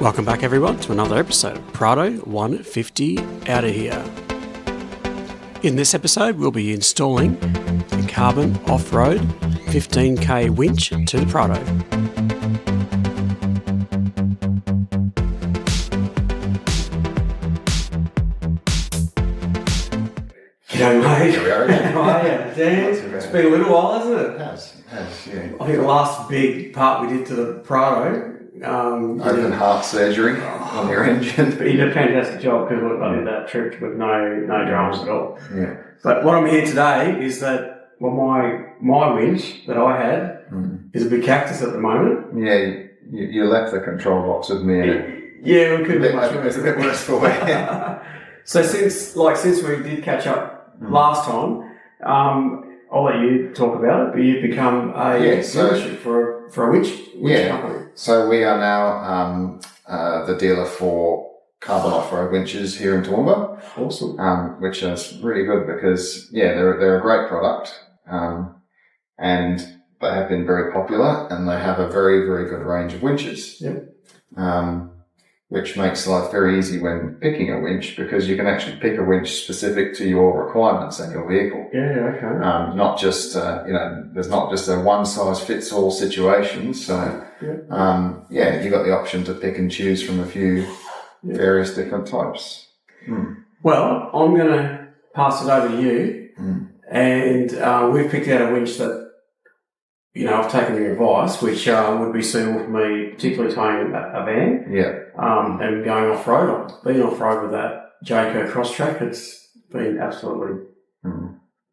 Welcome back everyone to another episode of Prado 150 Out of Here. In this episode we'll be installing the Carbon Off-Road 15k winch to the Prado. G'day mate. Here we are again. How are you? Dan, it's been a little while, hasn't it? It has, yeah. I think the last big part we did to the Prado, Open heart surgery on your engine. you did a fantastic job because I did that trip with no dramas at all. Yeah. But what I'm here today is that my winch that I had is a big cactus at the moment. Yeah, you left the control box with me in it. Yeah, we couldn't do much It's a bit worse for me. So since we did catch up last time, I'll let you talk about it. But you've become a dealership for a winch company. So we are now the dealer for Carbon Off-Road winches here in Toowoomba. Awesome. Which is really good because they're a great product, and they have been very popular, and they have a very, very good range of winches. Yep. Which makes life very easy when picking a winch, because you can actually pick a winch specific to your requirements and your vehicle. Yeah, okay. Not just, there's not just a one-size-fits-all situation. So, you've got the option to pick and choose from a few various different types. Well, I'm going to pass it over to you, and we've picked out a winch that, I've taken your advice, which would be suitable for me, particularly towing a van. Yeah. And going off-road. I've been off-road with that Jayco Crosstrack. It's been absolutely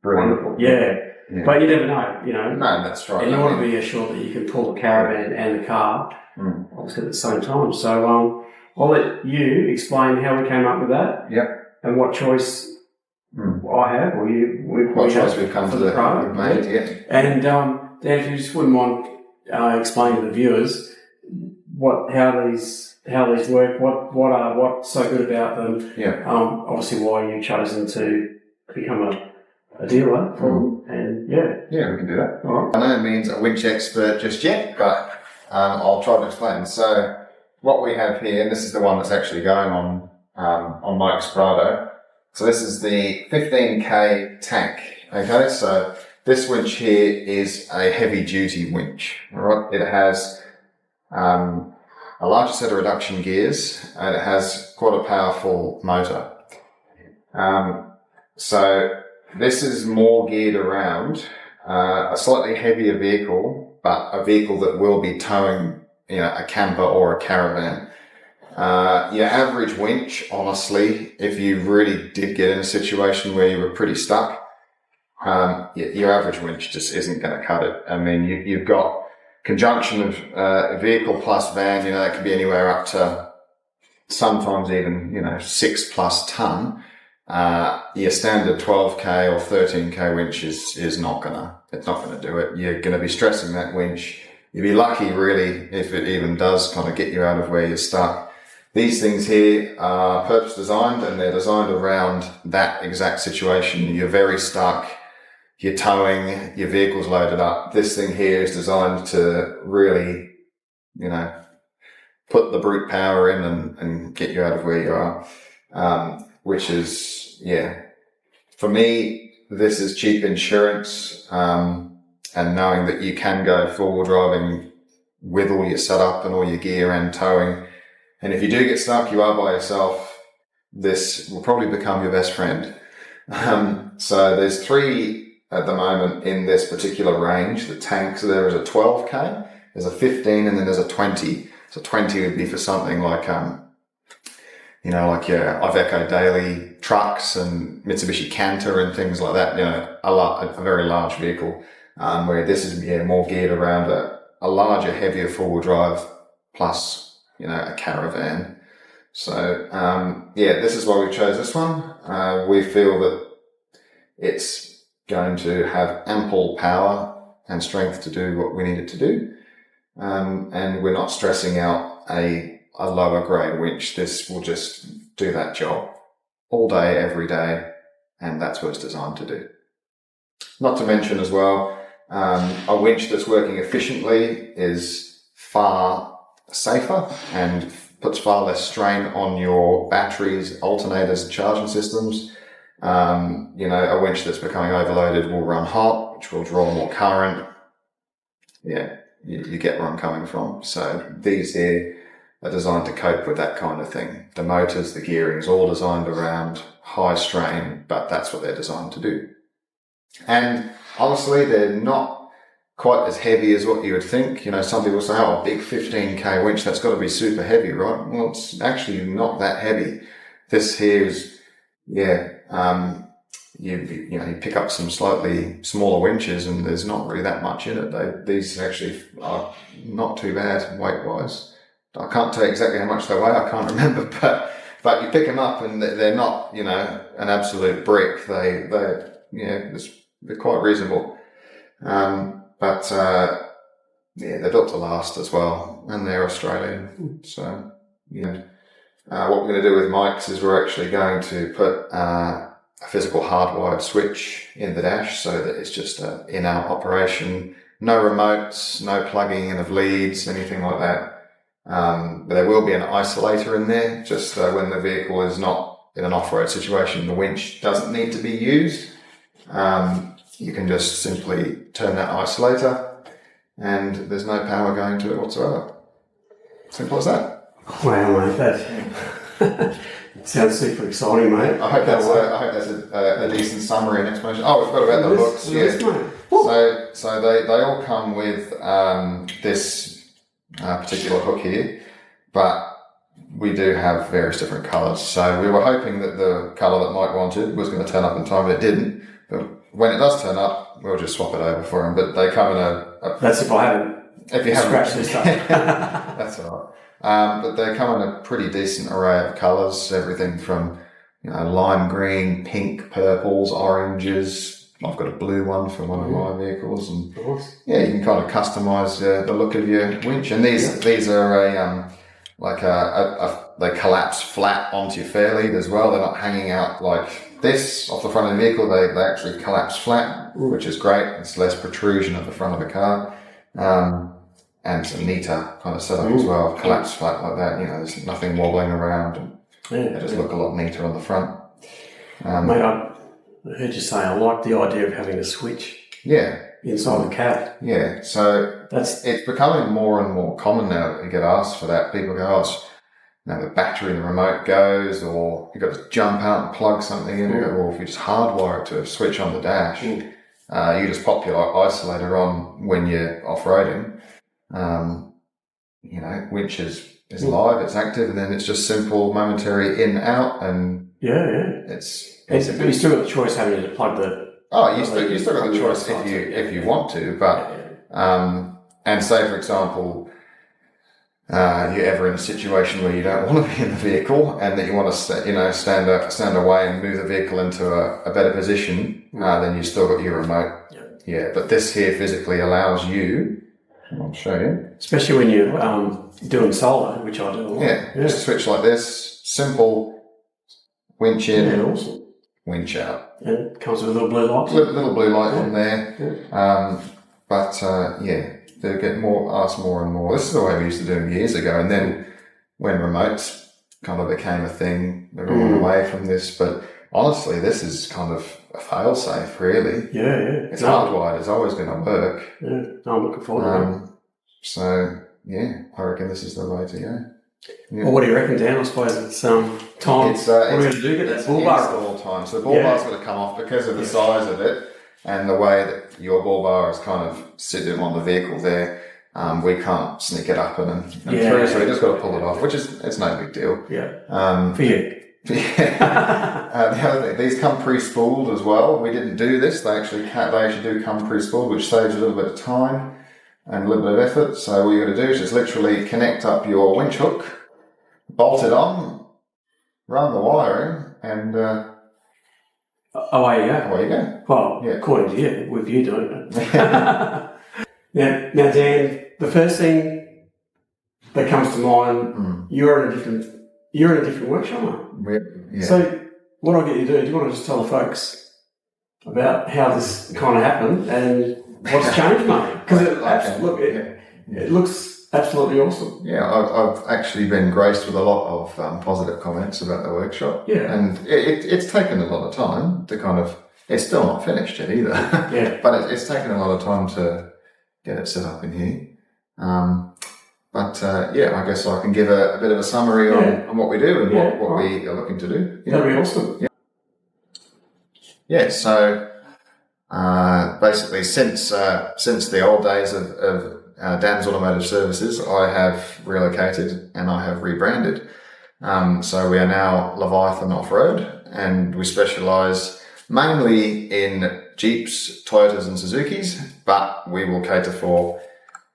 wonderful. Yeah. But you never know, No, that's right. And you want to be assured that you can pull the caravan and the car obviously at the same time. So I'll let you explain how we came up with that. Yep. And what choice I have, or what choice we've come to the Prado. We've made, yeah. And Dan, if you just wouldn't mind explaining to the viewers how these work, what's so good about them. Yeah. Obviously why you've chosen to become a dealer for them. And yeah, we can do that. All right. I know it means a winch expert just yet, but I'll try to explain. So what we have here, and this is the one that's actually going on Mike's Prado. So this is the 15k tank. Okay, so this winch here is a heavy duty winch. All right, it has a larger set of reduction gears, and it has quite a powerful motor. So this is more geared around a slightly heavier vehicle, but a vehicle that will be towing, a camper or a caravan. Your average winch, honestly, if you really did get in a situation where you were pretty stuck, your average winch just isn't going to cut it. I mean, you've got conjunction of vehicle plus van, that could be anywhere up to sometimes even, 6+ ton. Your standard 12k or 13k winch is not gonna do it. You're gonna be stressing that winch. You'd be lucky really if it even does kind of get you out of where you're stuck. These things here are purpose designed, and they're designed around that exact situation. You're very stuck. You're towing, your vehicle's loaded up. This thing here is designed to really, put the brute power in and get you out of where you are. Which is, for me, this is cheap insurance. And knowing that you can go full driving with all your setup and all your gear and towing. And if you do get stuck, you are by yourself. This will probably become your best friend. So there's 3 at the moment in this particular range. The tank, so there is a 12k, there's a 15, and then there's a 20. So 20 would be for something like, like your Iveco Daily trucks and Mitsubishi Canter and things like that. A very large vehicle, where this is more geared around a larger, heavier four-wheel drive plus, a caravan. So, this is why we chose this one. We feel that it's going to have ample power and strength to do what we need it to do. And we're not stressing out a lower grade winch. This will just do that job all day, every day. And that's what it's designed to do. Not to mention as well, a winch that's working efficiently is far safer and puts far less strain on your batteries, alternators, charging systems. A winch that's becoming overloaded will run hot, which will draw more current. Yeah, you get where I'm coming from. So these here are designed to cope with that kind of thing. The motors, the gearings, all designed around high strain, but that's what they're designed to do. And honestly, they're not quite as heavy as what you would think. Some people say, oh, a big 15k winch, that's got to be super heavy, right? Well, it's actually not that heavy. This here is, you pick up some slightly smaller winches and there's not really that much in it. These actually are not too bad weight-wise. I can't tell you exactly how much they weigh, I can't remember, but you pick them up and they're not, an absolute brick. They're quite reasonable. They're built to last as well, and they're Australian. So, what we're going to do with Mike's is we're actually going to put a physical hardwired switch in the dash so that it's just an in-out operation. No remotes, no plugging in of leads, anything like that. But there will be an isolator in there, just when the vehicle is not in an off-road situation, the winch doesn't need to be used. You can just simply turn that isolator and there's no power going to it whatsoever. Simple as that. Wow, mate, that sounds super exciting, mate. I hope that's a decent summary and explanation. Oh, we forgot about the hooks. Yeah. So they all come with this particular hook here, but we do have various different colours. So we were hoping that the colour that Mike wanted was going to turn up in time, but it didn't. But when it does turn up, we'll just swap it over for him. But they come in a that's if I haven't scratched this stuff. That's all right. But they come in a pretty decent array of colours, everything from lime green, pink, purples, oranges. I've got a blue one for one of my vehicles, and you can kind of customise the look of your winch. And these are they collapse flat onto your fair lead as well. They're not hanging out like this off the front of the vehicle. They actually collapse flat, which is great. It's less protrusion at the front of the car. And it's a neater kind of setup as well. Collapse flat like that, there's nothing wobbling around, and they just look a lot neater on the front. Mate, I heard you say I like the idea of having a switch. Inside the cab. Yeah, so it's becoming more and more common now that we get asked for that. People go, the battery in the remote goes, or you've got to jump out and plug something in, or if you just hardwire it to a switch on the dash, you just pop your isolator on when you're off-roading. Winch is live, it's active, and then it's just simple momentary in, out, and but you still got the choice having to plug the you still got the choice if you want to, but and say for example you're ever in a situation where you don't want to be in the vehicle and that you want to stand away and move the vehicle into a better position, then you've still got your remote. But this here physically allows you, I'll show you, especially when you're doing solo, which I do a lot. Just switch like this, simple, winch in, awesome. Winch out. And it comes with a little blue light. Little blue light on there. They get asked more and more. This is the way we used to do them years ago, and then when remotes kind of became a thing, they went away from this. But honestly, this is kind of a fail-safe, really. It's hardwired. It's always going to work. I'm looking forward to it. I reckon this is the way to go. Well, what do you reckon, Dan? I suppose it's time. What are we going to do? Get that bull bar all the time. So the bull bar's got to come off because of the size of it and the way that your bull bar is kind of sitting on the vehicle there. We can't sneak it up and through, so we just got to pull it off, it's no big deal. For you. The other thing, these come pre-spooled as well. We didn't do this. They actually do come pre-spooled, which saves a little bit of time and a little bit of effort. So what you're going to do is just literally connect up your winch hook, bolt it on, run the wiring, and away you go. Away you go. Well, according to you, with you doing it. Now, Dan, the first thing that comes to mind, you're in a different workshop, mate. So, what I'll get you to do you want to just tell the folks about how this kind of happened and what's changed, mate? Because it looks absolutely awesome. Yeah, I've actually been graced with a lot of positive comments about the workshop. Yeah. And it's taken a lot of time to kind of, it's still not finished yet either. Yeah. But it's taken a lot of time to get it set up in here. Yeah, I guess I can give a bit of a summary on what we do and what we are looking to do. Yeah. That'd be awesome. Yeah. Yeah, so basically since the old days of Dan's Automotive Services, I have relocated and I have rebranded. So we are now Leviathan Off-Road, and we specialise mainly in Jeeps, Toyotas and Suzukis, but we will cater for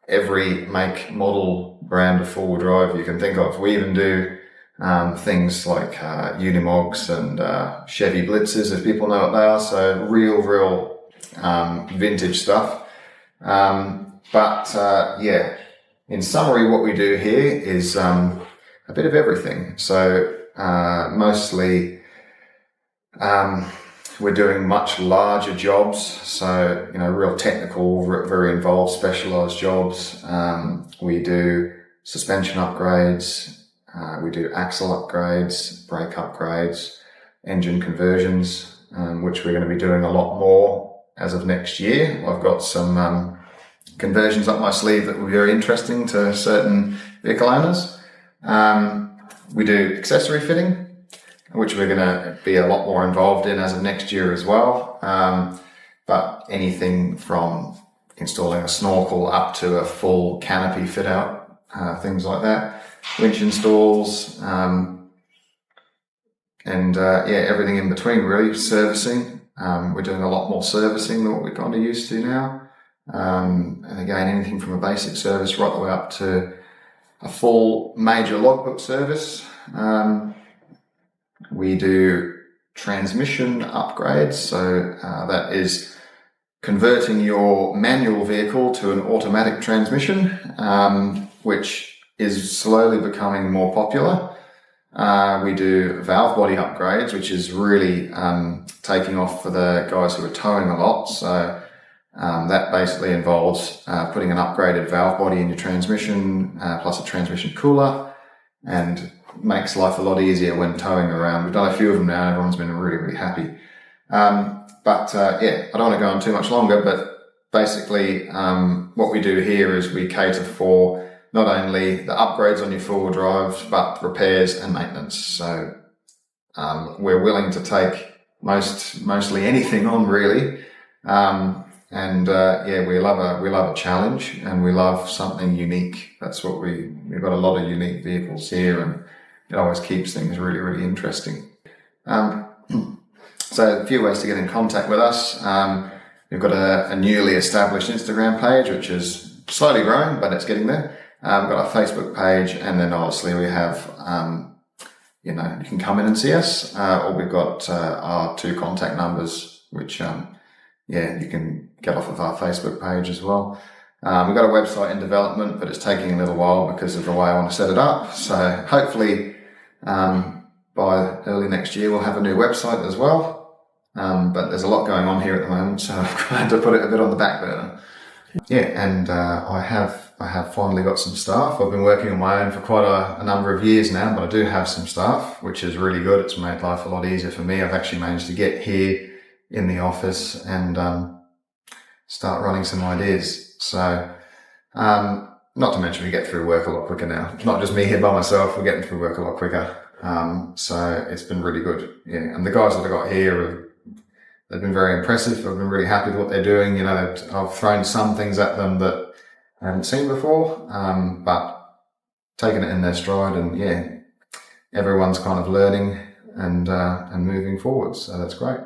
every make, model, brand of four-wheel drive you can think of. We even do things like Unimogs and Chevy Blitzers, if people know what they are, so real vintage stuff. Yeah, in summary, what we do here is a bit of everything. So mostly we're doing much larger jobs, so real technical, very involved, specialised jobs. We do suspension upgrades, we do axle upgrades, brake upgrades, engine conversions, which we're going to be doing a lot more as of next year. I've got some conversions up my sleeve that will be very interesting to certain vehicle owners. We do accessory fitting, which we're going to be a lot more involved in as of next year as well. But anything from installing a snorkel up to a full canopy fit out, things like that. Winch installs, everything in between really. Servicing. We're doing a lot more servicing than what we're kind of used to now. And again, anything from a basic service right the way up to a full major logbook service. We do transmission upgrades, so that is converting your manual vehicle to an automatic transmission, which is slowly becoming more popular. We do valve body upgrades, which is really taking off for the guys who are towing a lot. So that basically involves putting an upgraded valve body in your transmission, plus a transmission cooler, and makes life a lot easier when towing around. We've done a few of them now, and everyone's been really happy. I don't want to go on too much longer, but basically what we do here is we cater for not only the upgrades on your four-wheel drives, but repairs and maintenance. So we're willing to take mostly anything on, really. We love a challenge, and we love something unique. That's what we've got a lot of unique vehicles here, and it always keeps things really interesting. So a few ways to get in contact with us. We've got a newly established Instagram page, which is slowly growing, but it's getting there. We've got a Facebook page, and then obviously we have, you can come in and see us, or we've got our 2 contact numbers, which you can get off of our Facebook page as well. We've got a website in development, but it's taking a little while because of the way I want to set it up. So hopefully by early next year we'll have a new website as well. But there's a lot going on here at the moment, so I've had to put it a bit on the back burner. Yeah, and I have finally got some staff. I've been working on my own for quite a number of years now, but I do have some staff, which is really good. It's made life a lot easier for me. I've actually managed to get here in the office and start running some ideas. So, not to mention we get through work a lot quicker now. It's not just me here by myself, we're getting through work a lot quicker. So it's been really good. Yeah, and the guys that I got here, they've been very impressive. I've been really happy with what they're doing. I've thrown some things at them that I haven't seen before, but taking it in their stride, and everyone's kind of learning and moving forward. So that's great.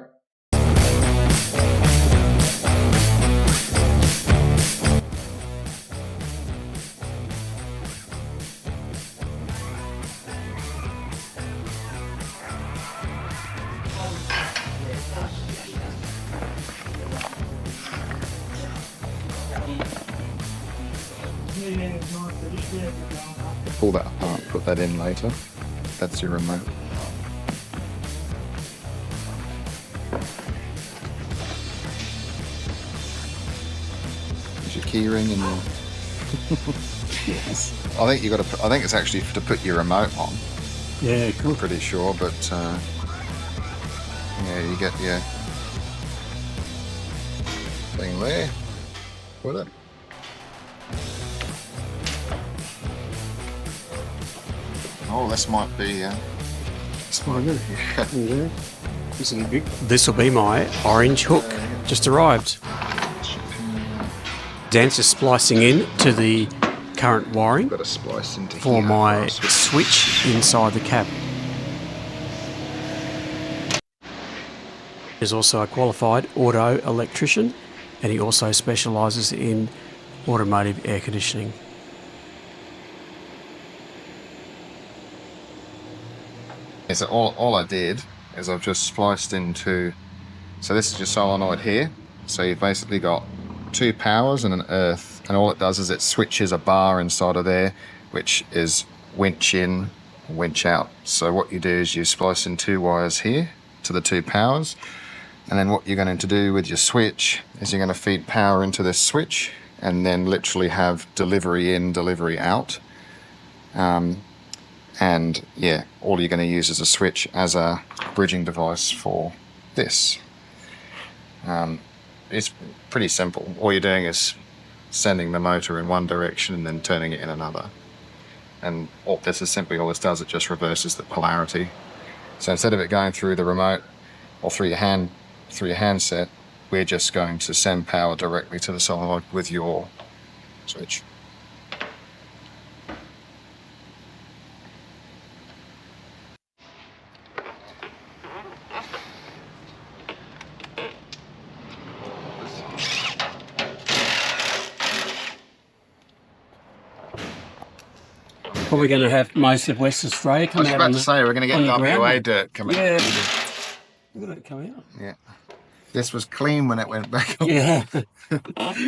Pull that apart, put that in later. That's your remote. There's your key ring and your Yes. I think you got to. I think it's actually to put your remote on. Yeah, cool. I'm pretty sure, but yeah, you get your thing there. Put it. Oh, this might be. This will be my orange hook. Just arrived. Dan's just splicing in to the current wiring Got to splice into for here my first. switch inside the cab. He's also a qualified auto electrician, and he also specialises in automotive air conditioning. Yeah, so all I did is I've just spliced into. So this is your solenoid here. So you've basically got two powers and an earth, and all it does is it switches a bar inside of there, which is winch in, winch out. So what you do is you splice in two wires here to the two powers, and then what you're going to do with your switch is you're going to feed power into this switch, and then literally have delivery in, delivery out. And yeah, all you're going to use is a switch as a bridging device for this. It's pretty simple. All you're doing is sending the motor in one direction and then turning it in another. And all this does, it just reverses the polarity. So instead of it going through the remote or through your handset, we're just going to send power directly to the solenoid with your switch. Probably going to have most of West Australia come out. I was about to say, we're going to get WA dirt coming out. Yeah, we're going to come out. Yeah. This was clean when it went back up. Yeah,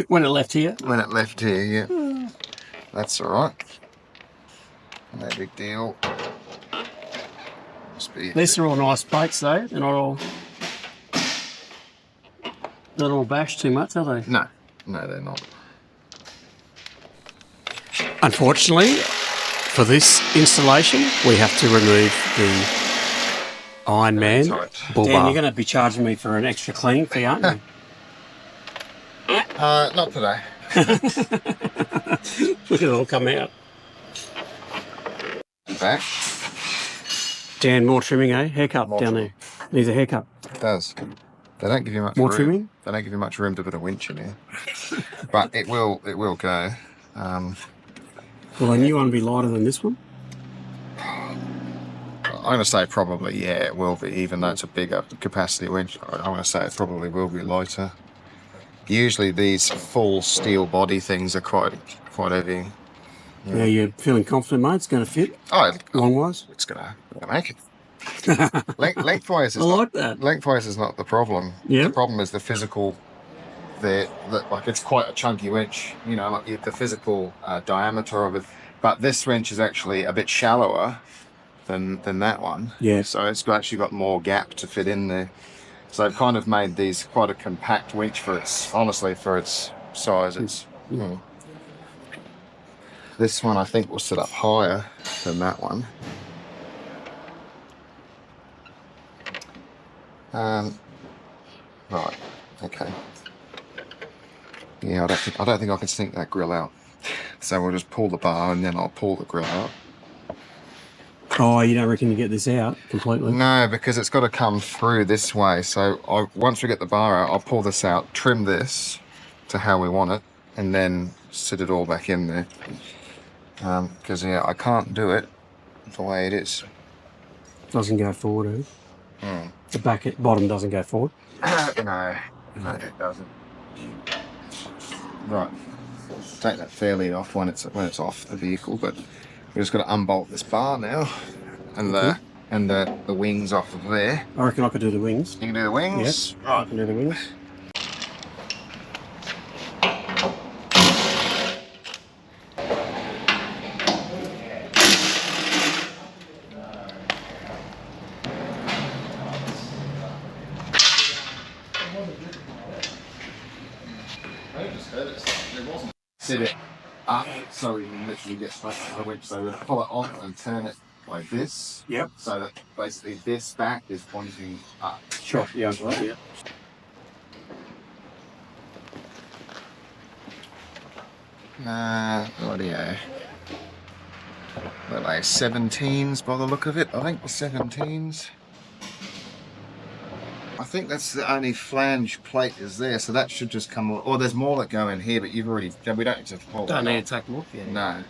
when it left here. When it left here, yeah. That's all right. No big deal. These are all nice plates though. They're not all bashed too much, are they? No, they're not. Unfortunately, for this installation, we have to remove the Iron Man bull bar. Dan, you're going to be charging me for an extra clean fee, aren't you? Not today. Look at it all come out. Back. Dan, more trimming, eh? Haircut down there. Needs a haircut. It does. They don't give you much more room. Trimming? They don't give you much room to put a winch in here. But it will go. Will a new one be lighter than this one? I'm going to say probably, yeah, it will be, even though it's a bigger capacity winch. I'm going to say it probably will be lighter. Usually these full steel body things are quite heavy. Yeah, you're feeling confident, mate? It's going to fit? Oh, long-wise? It's going to make it. Lengthwise is not the problem. Yeah. The problem is the physical. Like it's quite a chunky winch, like the physical diameter of it. But this winch is actually a bit shallower than that one. Yeah. So it's actually got more gap to fit in there. So they've kind of made these quite a compact winch for its size. This one I think will sit up higher than that one. Right. Okay. Yeah, I don't think I can sink that grill out. So we'll just pull the bar and then I'll pull the grill out. Oh, you don't reckon you get this out completely? No, because it's got to come through this way. So once we get the bar out, I'll pull this out, trim this to how we want it, and then sit it all back in there. Because I can't do it the way it is. Doesn't go forward, eh? The bottom doesn't go forward? No, it doesn't. Right, take that fairlead off when it's off the vehicle, but we've just got to unbolt this bar now, and the wings off of there. I reckon I could do the wings. You can do the wings? Yep, right. I can do the wings. Did it? up, so we can literally get straight to the winch. So we pull it off and turn it like this. Yep. So that basically this back is pointing up. Sure. Yeah. Right. Yeah. Audio. They're like 17s by the look of it. I think the 17s. I think that's the only flange plate is there, so that should just come. Or there's more that go in here, but you've already. We don't need to pull. Don't need to take them off. Yeah. No.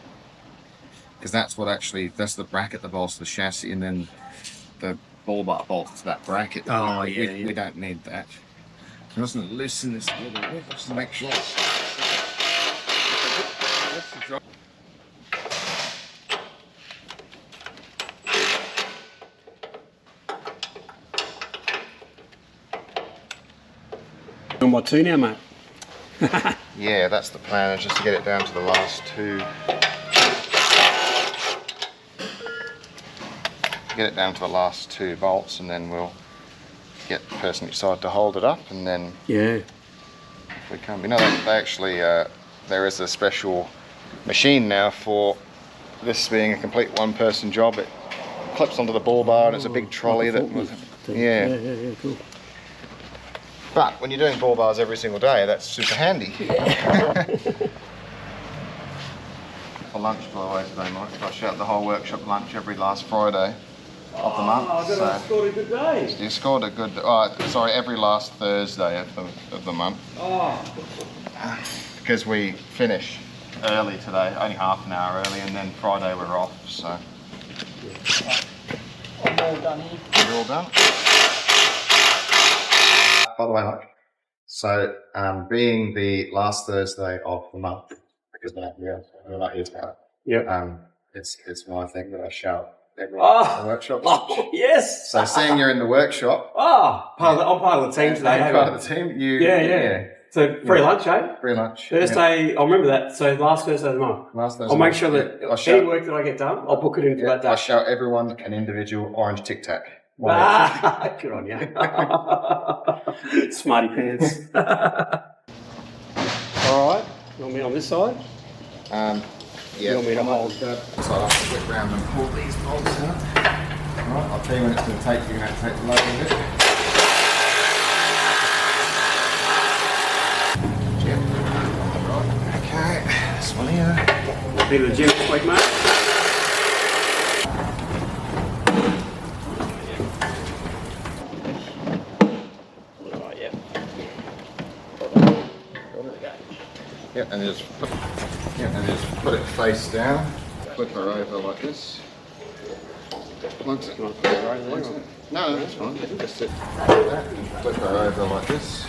Because that's what actually. That's the bracket that bolts the chassis, and then the ball bar bolts to that bracket. Oh, we don't need that. I'm just going to loosen this a little bit just to make sure. On what two now, mate? Yeah, that's the plan, is just to get it down to the last two. Get it down to the last two bolts, and then we'll get the person each side to hold it up, and then Yeah. if we can. You know, they actually there is a special machine now for this being a complete one-person job. It clips onto the ball bar, and it's a big trolley that was. Yeah, cool. But when you're doing ball bars every single day, that's super handy. For lunch, by the way, today, Mike, I shout the whole workshop lunch every last Friday of the month. I scored a good day. You scored a good. Sorry, every last Thursday of the month. Oh. Because we finish early today, only half an hour early, and then Friday we're off. So. I'm all done here. You're all done. By the way, Mike, so being the last Thursday of the month, because we're not here tomorrow. Yep. It's my thing that I shout everyone in the workshop. Oh, yes. So seeing you're in the workshop. Oh, I'm part of the team today. You're part of the team. Yeah. So free lunch, eh? Free lunch. Thursday, I'll remember that. So last Thursday of the month. Last Thursday. I'll make sure that any work that I get done, I'll book it in for that day. I shout everyone an individual orange Tic Tac. Good on you. Smarty pants. All right. You want me on this side? Yeah. You want me to hold that? So I'll have to get round and pull these bolts out. Alright, I'll tell you when it's going to take. You're going to have to take the load of it. Yep. Okay, this one here. Bit of the gym this week, mate. Yep, and just put it face down. Flip her over like this. Once it. No, that's fine. Just sit like that and flip her over like this.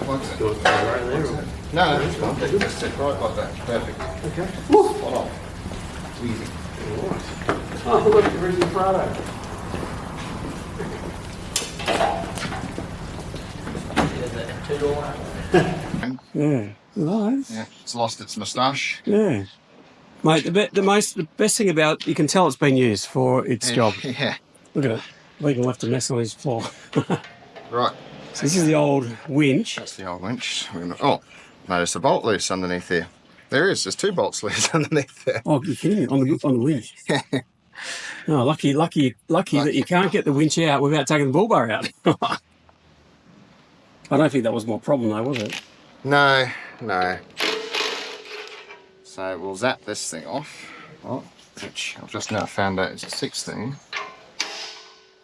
Once it. No, that's fine. Just sit right like that. Perfect. Okay. Spot on. It's easy. Alright. Oh, look at the original Prado. Yeah, nice. Yeah, it's lost its moustache. Yeah, mate. The best thing about you can tell it's been used for its job. Yeah. Look at it. Legal left a mess on his floor. Right. So this is the old winch. That's the old winch. Oh, notice a bolt loose underneath there. There's two bolts loose underneath there. Oh, you're kidding me? On the winch. Oh, lucky that you can't get the winch out without taking the bull bar out. I don't think that was my problem though, was it? No. So we'll zap this thing off, which I've just now found out is a 16,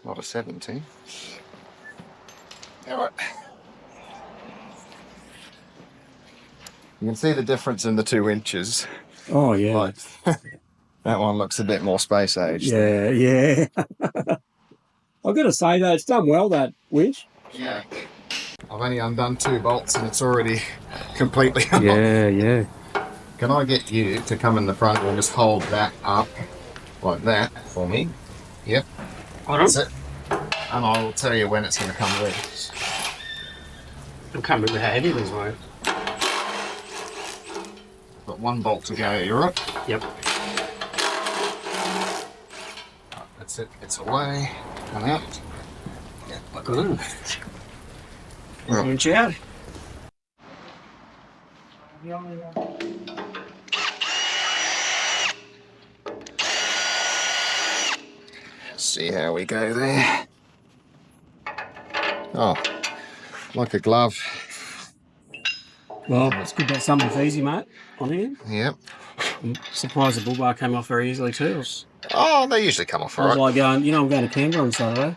not a 17. Alright. You can see the difference in the 2 winches. Oh yeah. Like, that one looks a bit more space aged. Yeah. I've got to say though, it's done well, that winch. Yeah. I've only undone 2 bolts and it's already completely off. Yeah. Can I get you to come in the front and just hold that up like that for me? Yep. That's it. And I will tell you when it's going to come loose. I can't remember how heavy these were. Got 1 bolt to go, you're right? Yep. That's it. It's away and out. Yeah, like Good. Right. Winch out. See how we go there. Oh, like a glove. Well, it's good that something's easy, mate, on here. Yep. I'm surprised the bull bar came off very easily too. Oh, they usually come off I was all right. like going, you know, I'm going to Canberra on Saturday.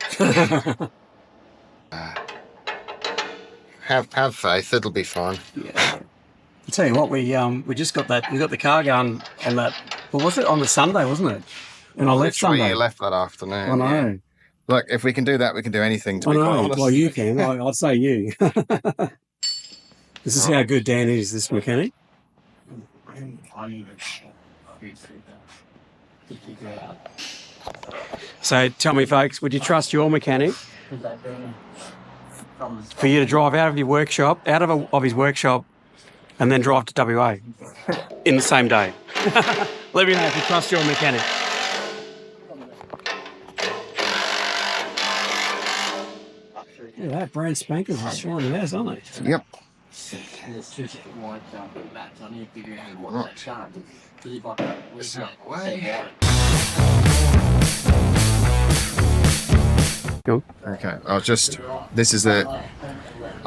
Have faith, it'll be fine. Yeah. I'll tell you what, we just got that, we got the car going on that, what was it, on the Sunday, wasn't it? And I left Sunday. You left that afternoon. I know. Yeah. Look, if we can do that, we can do anything, to be quite honest. Well, you can. I'd say you. This is how good Dan is, this mechanic. So tell me, folks, would you trust your mechanic for you to drive out of your workshop, of his workshop, and then drive to WA in the same day? Let me know if you trust your mechanic. Yeah, that brand spankers are shiny as, aren't they? Yep. Cool. Okay, this is a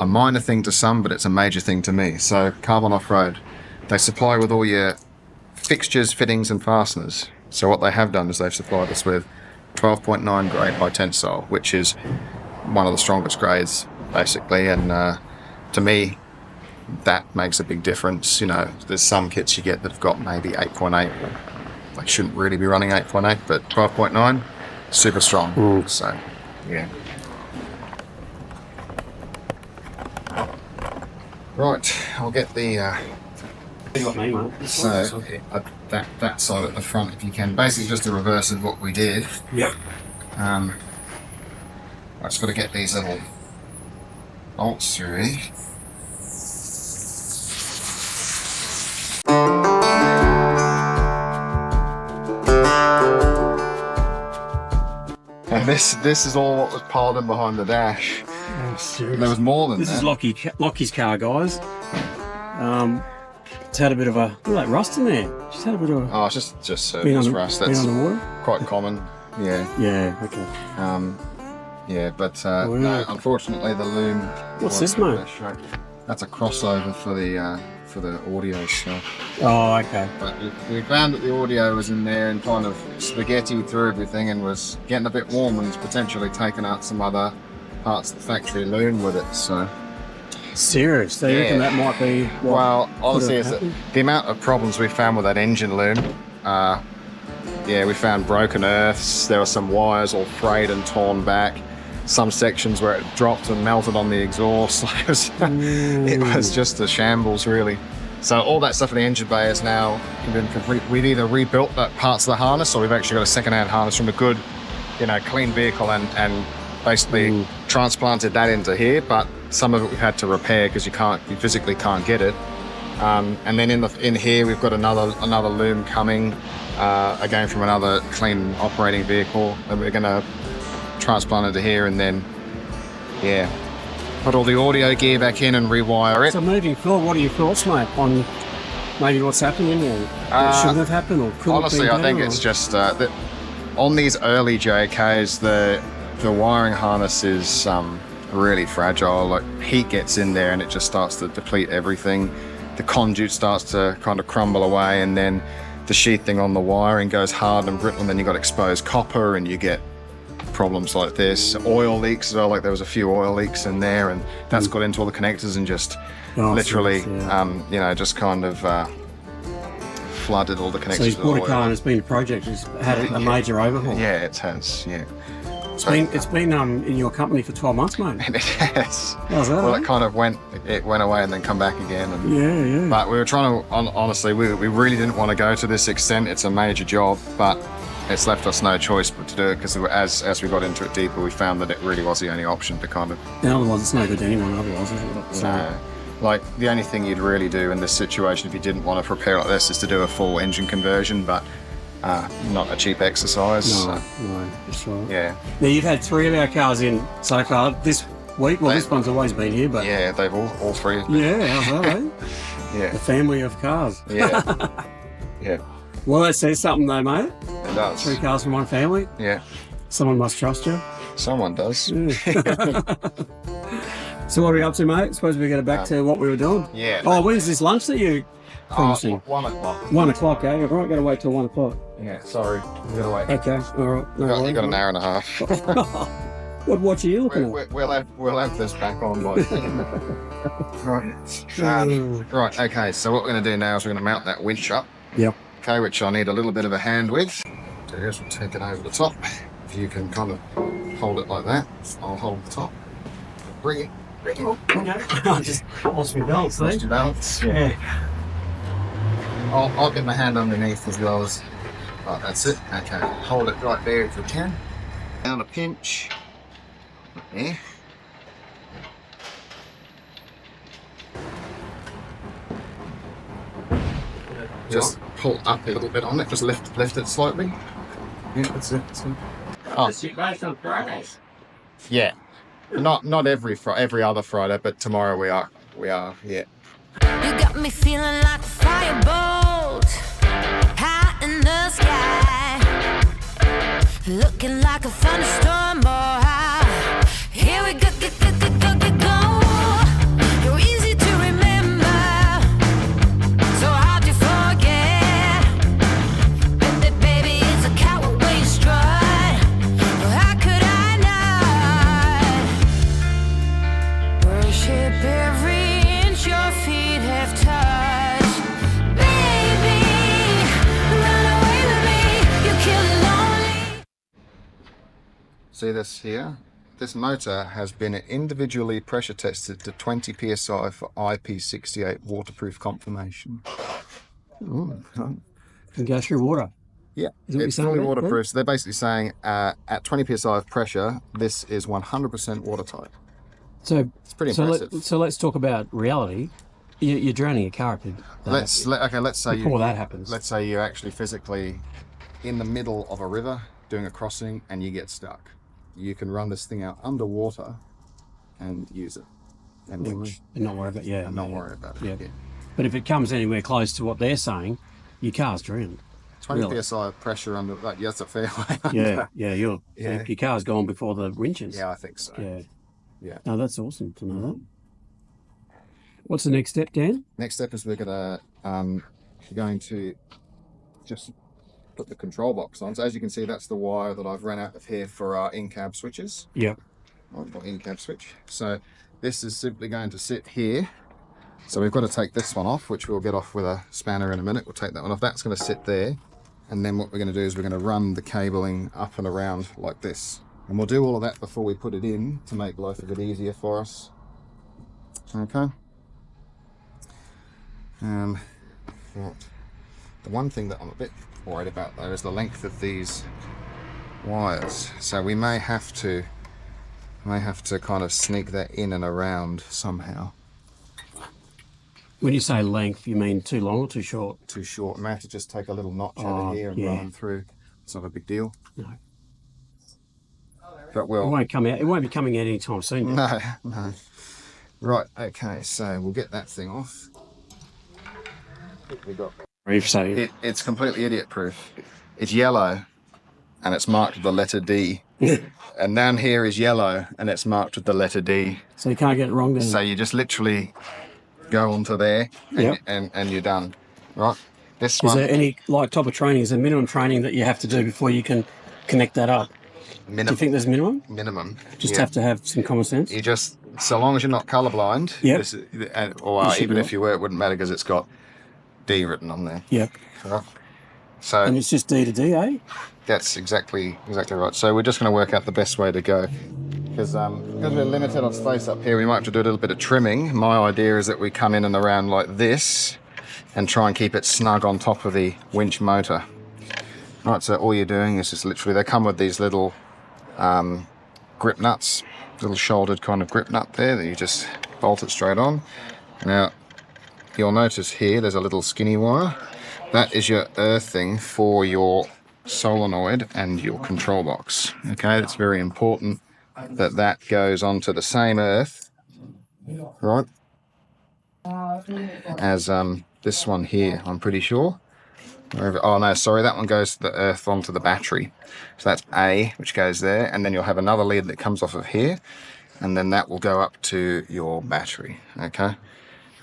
minor thing to some, but it's a major thing to me. So, Carbon Off-Road, they supply with all your fixtures, fittings and fasteners. So what they have done is they've supplied us with 12.9 grade high tensile, which is one of the strongest grades, basically, and to me, that makes a big difference. You know, there's some kits you get that have got maybe 8.8. They shouldn't really be running 8.8, but 12.9, super strong. So, yeah. Right, I'll get the that side at the front if you can. Basically, just a reverse of what we did. Yep. I just got to get these little bolts through. And this is all what was piled in behind the dash. Oh, there was more than this that. This is Lockie's car, guys. It's had a bit of a, look at that rust in there. She's had a bit of a... Oh, it's just surface rust. That's on the water? Quite common, yeah. Yeah, okay. Yeah, but no, unfortunately the loom... What's this, mate? That's a crossover for the audio stuff. Oh, okay. But we found that the audio was in there and kind of spaghetti through everything and was getting a bit warm and potentially taking out some other parts of the factory loom with it, so... Serious? So you reckon that might be what well, honestly, it's the amount of problems we found with that engine loom. Yeah, we found broken earths. There were some wires all frayed and torn back. Some sections where it dropped and melted on the exhaust. It was just a shambles, really. So all that stuff in the engine bay is now been complete. We've either rebuilt that parts of the harness, or we've actually got a second-hand harness from a good, clean vehicle and basically transplanted that into here. But some of it we've had to repair because you physically can't get it. And then in here we've got another loom coming, again from another clean operating vehicle, and we're going to transplant into here and then, put all the audio gear back in and rewire it. So moving forward, what are your thoughts, mate, on maybe what's happening or what shouldn't have happened or could honestly, have been I think it's just that on these early JKs, the wiring harness is really fragile. Like, heat gets in there and it just starts to deplete everything. The conduit starts to kind of crumble away, and then the sheathing on the wiring goes hard and brittle, and then you got exposed copper and you get problems like this. Oil leaks as well, like there was a few oil leaks in there, and that's got into all the connectors and just literally just kind of flooded all the connectors. So he's bought a car and it's been a project, it's had a major overhaul. Yeah, it has, yeah. It's been in your company for 12 months, mate. It has. How's that? Well, it kind of went away and then come back again. And, yeah. But we were trying to, honestly, we really didn't want to go to this extent. It's a major job, but it's left us no choice but to do it, because as we got into it deeper, we found that it really was the only option to kind of... And otherwise, it's no good to anyone otherwise, is it? So, no. Like, the only thing you'd really do in this situation if you didn't want to prepare like this is to do a full engine conversion, but not a cheap exercise. No, that's right. Yeah. Now, you've had 3 of our cars in so far this week. Well, this one's always been here, but... Yeah, they've all 3. Yeah, how's that, eh? Yeah. The family of cars. Yeah. Yeah. Well, that says something though, mate. It does. 3 cars from one family. Yeah. Someone must trust you. Someone does. So what are we up to, mate? Suppose we get back to what we were doing? Yeah. Oh, when's this lunch that you promising? 1 o'clock. 1 o'clock, eh? All right, got to wait till 1 o'clock. Yeah, sorry. We gotta wait. Okay, all right. No You got an hour and a half. What watch are you looking at? We'll have this back on by right. Right, okay, so what we're going to do now is we're going to mount that winch up. Yep. Okay, which I need a little bit of a hand with. So here's, we'll take it over the top. If you can kind of hold it like that, I'll hold the top. Bring it. Okay. I just lost my balance, Lost your balance. Yeah. I'll get my hand underneath as well as... Right, that's it. Okay, hold it right there if you can. Down a pinch. There. Just pull up a little bit on it, just lift it slightly. Yeah, that's it. Oh. Based on Fridays. Yeah. Not every other Friday, but tomorrow we are, yeah. You got me feeling like a firebolt high in the sky, looking like a thunderstorm. Here we go, go. You're easy to remember, so hard to forget. Baby, it's a coward way you strut. How could I not worship every inch your feet have touched? Baby, run away with me. You kill it lonely. See this here? This motor has been individually pressure tested to 20 psi for IP68 waterproof confirmation. Ooh. Can go through water. Yeah, Is that what it's you're saying fully about that? waterproof. So they're basically saying at 20 psi of pressure, this is 100% watertight. So It's pretty impressive. So let's talk about reality. You're drowning a car. Let's say before that happens. Let's say you're actually physically in the middle of a river doing a crossing and you get stuck. You can run this thing out underwater and use it and winch. And not worry about Not worry about it. Yeah. But if it comes anywhere close to what they're saying, your car's drowned. 20 Really? psi of pressure under that. Yeah, that's a fair way. Yeah. Your car's gone before the winches. Yeah, I think so. Yeah. No, that's awesome to know that. What's the next step, Dan? Next step is we're going to just put the control box on. So as you can see, that's the wire that I've run out of here for our in-cab switches. Yep. Or in-cab switch. So this is simply going to sit here. So we've got to take this one off, which we'll get off with a spanner in a minute. We'll take that one off. That's going to sit there. And then what we're going to do is we're going to run the cabling up and around like this. And we'll do all of that before we put it in to make life a bit easier for us. Okay. Right. The one thing that I'm a bit worried about though is the length of these wires. So we may have to kind of sneak that in and around somehow. When you say length, you mean too long or too short? Too short. I may have to just take a little notch out of here and run them through. It's not a big deal. No. But It won't come out. It won't be coming out anytime soon. No. Right, okay, so we'll get that thing off. We got it's completely idiot proof. It's yellow and it's marked with the letter D. And down here is yellow and it's marked with the letter D. So you can't get it wrong then. So you just literally go onto there and you're done. Right? This Is one. there any type of training? Is there minimum training that you have to do before you can connect that up? Do you think there's minimum? Minimum. Just have to have some common sense? You just, so long as you're not colourblind, even if you were, it wouldn't matter because it's got D written on there. Yep. Right. So And it's just D to D, eh? that's exactly right. So we're just going to work out the best way to go. Because we're limited on space up here, we might have to do a little bit of trimming. My idea is that we come in and around like this and try and keep it snug on top of the winch motor. Right, so all you're doing is just literally, they come with these little grip nuts, little shouldered kind of grip nut there that you just bolt it straight on. Now, you'll notice here there's a little skinny wire. That is your earthing for your solenoid and your control box. Okay, it's very important that that goes onto the same earth, right, as this one here, I'm pretty sure. Oh no, sorry, that one goes to the earth onto the battery. So that's A, which goes there, and then you'll have another lead that comes off of here, and then that will go up to your battery. Okay.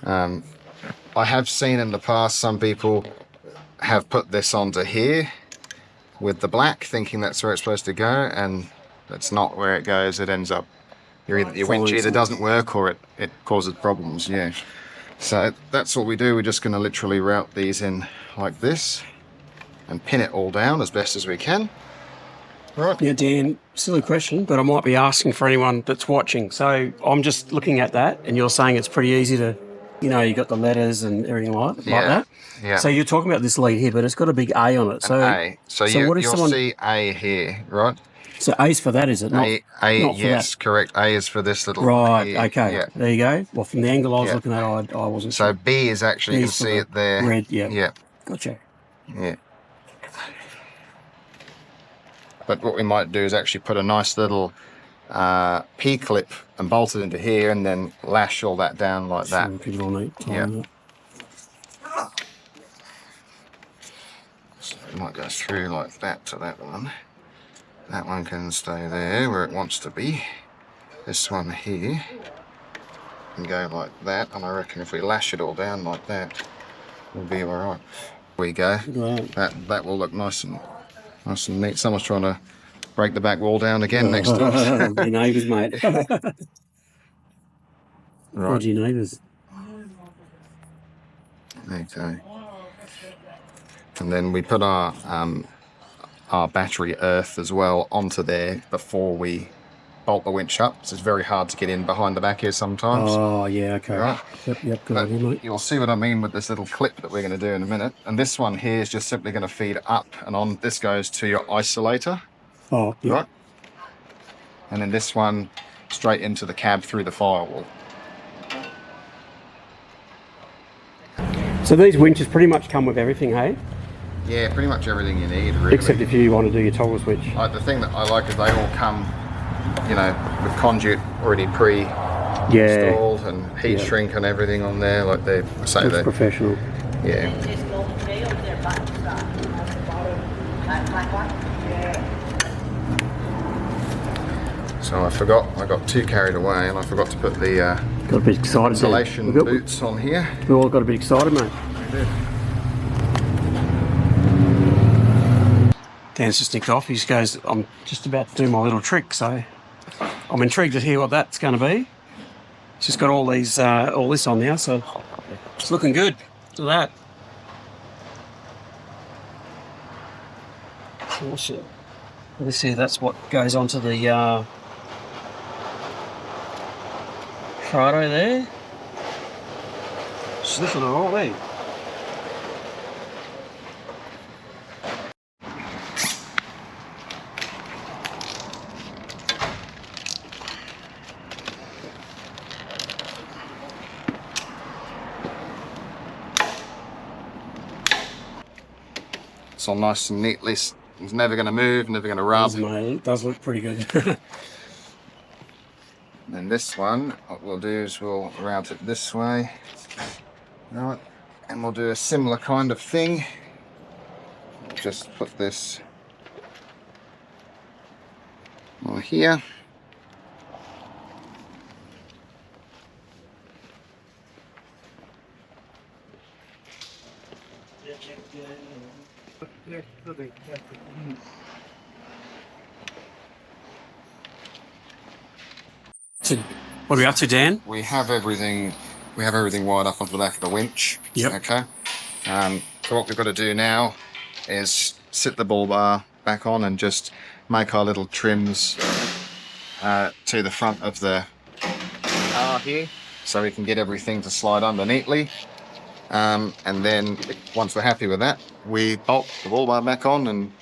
I have seen in the past some people have put this onto here with the black, thinking that's where it's supposed to go, and that's not where it goes. It ends up your winch either doesn't work or it causes problems. Yeah. So that's what we do. We're just going to literally route these in like this and pin it all down as best as we can. Right. Yeah, Dan, silly question, but I might be asking for anyone that's watching. So I'm just looking at that, and you're saying it's pretty easy to, you got the letters and everything like that. Yeah. So you're talking about this lead here, but it's got a big A on it. So A. So you'll see A here, right? So A's for that, is it? Not for yes, that. correct. A is for this little. Right. here. Okay. Yeah. There you go. Well, from the angle I was looking at, I wasn't. So sure. B is actually, you can see it there. Red. Yeah. Yeah. Gotcha. Yeah. But what we might do is actually put a nice little P-clip and bolt it into here, and then lash all that down like that. Pretty well neat. Yeah. So it might go through like that to that one. That one can stay there where it wants to be. This one here can go like that, and I reckon if we lash it all down like that, we'll be all right. There we go. That will look nice and neat. Someone's trying to break the back wall down again next to us. Your neighbours, mate. Right. Your neighbours. Okay. And then we put our battery earth as well onto there before we bolt the winch up. So it's very hard to get in behind the back here sometimes. Oh, yeah, okay. Right. Yep, good idea, mate. You'll see what I mean with this little clip that we're going to do in a minute. And this one here is just simply going to feed up and on. This goes to your isolator. Oh, yeah. Right. And then this one straight into the cab through the firewall. So these winches pretty much come with everything, hey? Yeah, pretty much everything you need, really. Except if you want to do your toggle switch. The thing that I like is they all come, with conduit already pre-installed and heat shrink and everything on there. Like they say that. Professional. Yeah. So I got too carried away, and I forgot to put the got a bit excited. insulation boots on here. We all got a bit excited, mate. We did. Dan's just nicked off. He just goes, I'm just about to do my little trick, so I'm intrigued to hear what that's going to be. It's just got all this on now, so it's looking good. Look at that. Oh shit! Let's see. That's what goes onto the Prado there. Sniffing it all there. It's all nice and neatly. It's never going to move, never going to rub. It does look pretty good. And this one, what we'll do is we'll route it this way. Right. And we'll do a similar kind of thing. We'll just put this over here. So, what are we up to, Dan? We have everything wired up onto the back of the winch. Yep. Okay. So what we've got to do now is sit the bull bar back on and just make our little trims to the front of the car here, so we can get everything to slide under neatly. And then once we're happy with that, we bolt the bull bar back on and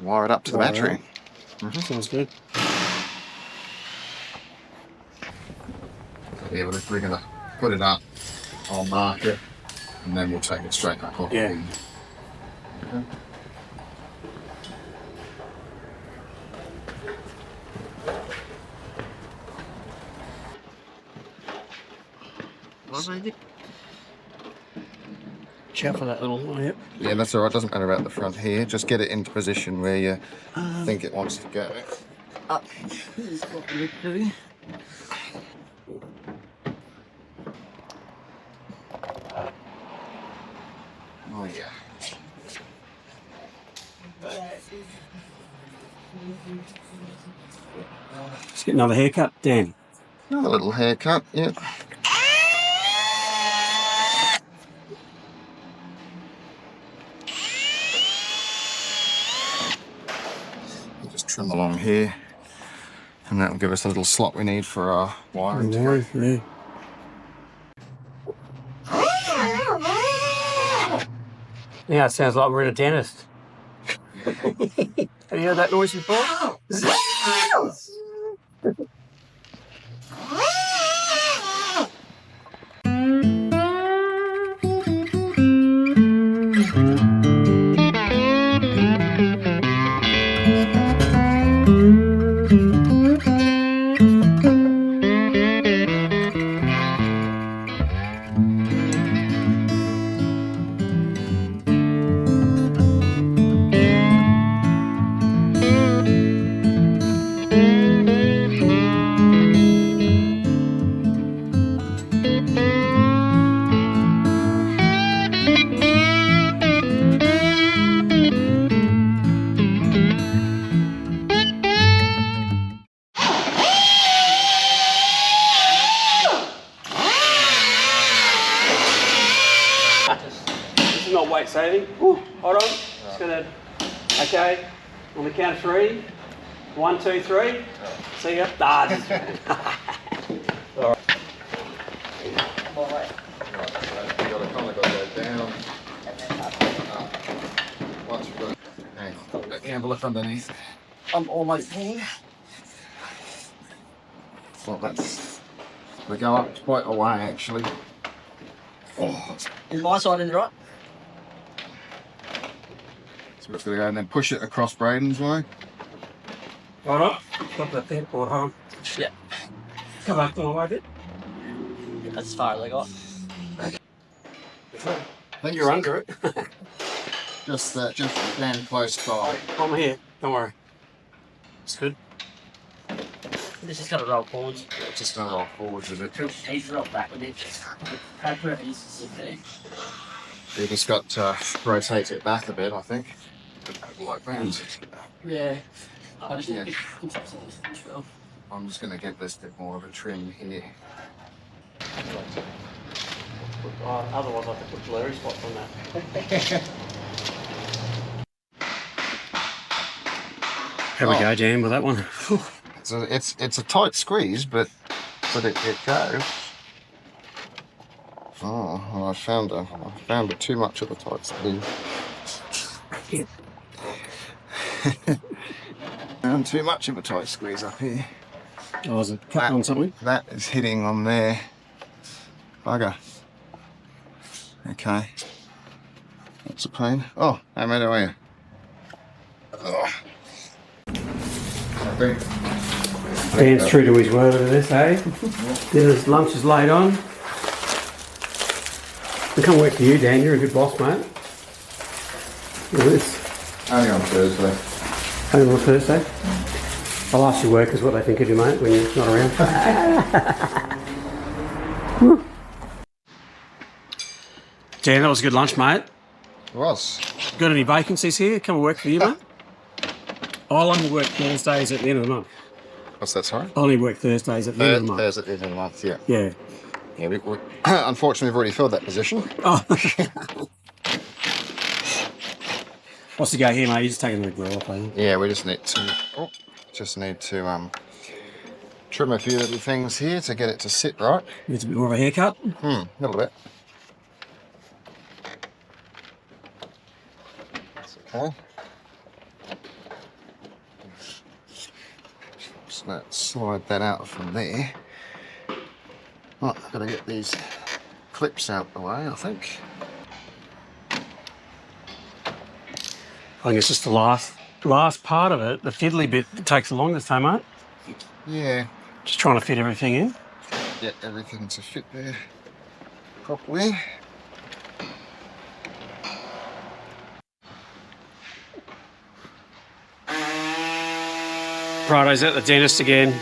wire it up to the battery. Sounds good. Yeah, we're going to put it up, I'll mark it, and then we'll take it straight back off. Yeah. Okay. watch out for that little. Yep. Yeah, that's all right. Doesn't matter about the front here. Just get it into position where you think it wants to go. Up. Here's what we need to do. Oh yeah. Let's get another haircut, Dan. Another little haircut. Yeah. Just trim along here, and that will give us a little slot we need for our wiring. Yeah. Yeah, it sounds like we're in a dentist. Have you heard that noise before? This is not weight saving. Ooh, hold on. Just gonna. Okay. On the count of 3. 1, 2, 3. See ya. Ah, just... All right. Once we've got it, got the envelope underneath. I'm almost here. Well, that's. We go up quite a way actually. Oh. Is my side in the right? So it's going to go and then push it across Braden's way. Hold on. Got the thing for home. Yeah. Come back to my way a bit. That's as far as I got. I think you're under it. Just stand close by. I'm here. Don't worry. It's good. This is going to roll forwards. Just going to roll forwards with it. He's rolled back with it. Paper is there. You just got to rotate it back a bit, I think. Like that. Yeah. I just Yeah. need I'm just going to give this a bit more of a trim here. otherwise I could put blurry spots on that. Have we go, Dan, with that one? It's a tight squeeze, but it goes. Oh, well, I found too much of the tight squeeze. Found too much of a tight squeeze up here. Oh, is it cut on something? That is hitting on there. Bugger. Okay. That's a pain. Oh, how many are you? Oh. I think. Dan's true to his word with this, eh? Dinner's lunch is laid on. I can't work for you, Dan. You're a good boss, mate. Look at this. Only on Thursday. Only on Thursday. I'll ask your workers what they think of you, mate, when you're not around. Dan, that was a good lunch, mate. It was. Got any vacancies here? Come and work for you, mate. I'll only work Thursdays at the end of the month. What's that, sorry? I only work Thursdays at the end of the month. Thursday at the end of the month, yeah. Yeah. Yeah, unfortunately, we've already filled that position. Oh. What's the go here, mate? You're just taking the grill off, eh? Yeah, we just need to trim a few little things here to get it to sit right. Needs a bit more of a haircut. A little bit. That's okay. Just let's slide that out from there. Right, I've got to get these clips out the way, I think. I think it's just the last part of it, the fiddly bit, that takes the longest time, mate. Yeah. Just trying to fit everything in. Get everything to fit there properly. Prado's at the dentist again.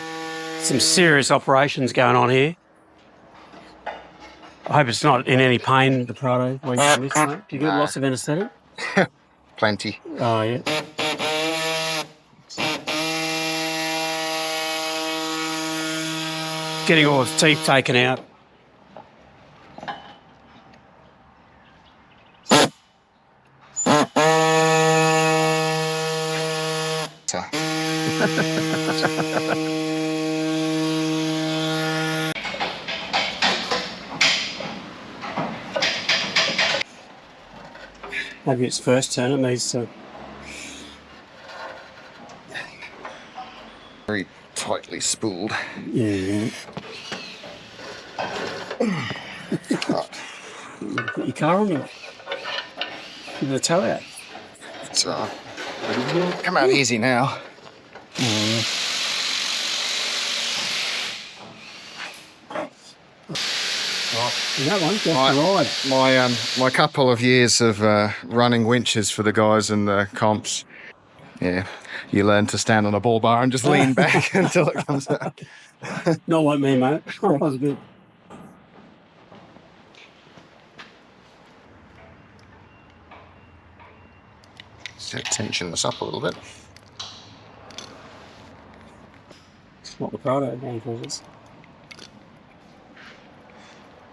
Some serious operations going on here. I hope it's not in any pain, the Prado, while you're doing this, mate. Do you get lots of anaesthetic? Plenty. Oh, yeah. Getting all his teeth taken out. Maybe its first turn, it needs to. Very tightly spooled. Yeah. Put your car on you. Give the toe out. So, come out easy now. That one, just the ride. My couple of years of running winches for the guys in the comps. Yeah, you learn to stand on a ball bar and just lean back until it comes out. Not like me, mate. That was good. Just tension this up a little bit. It's what the Prado game for us.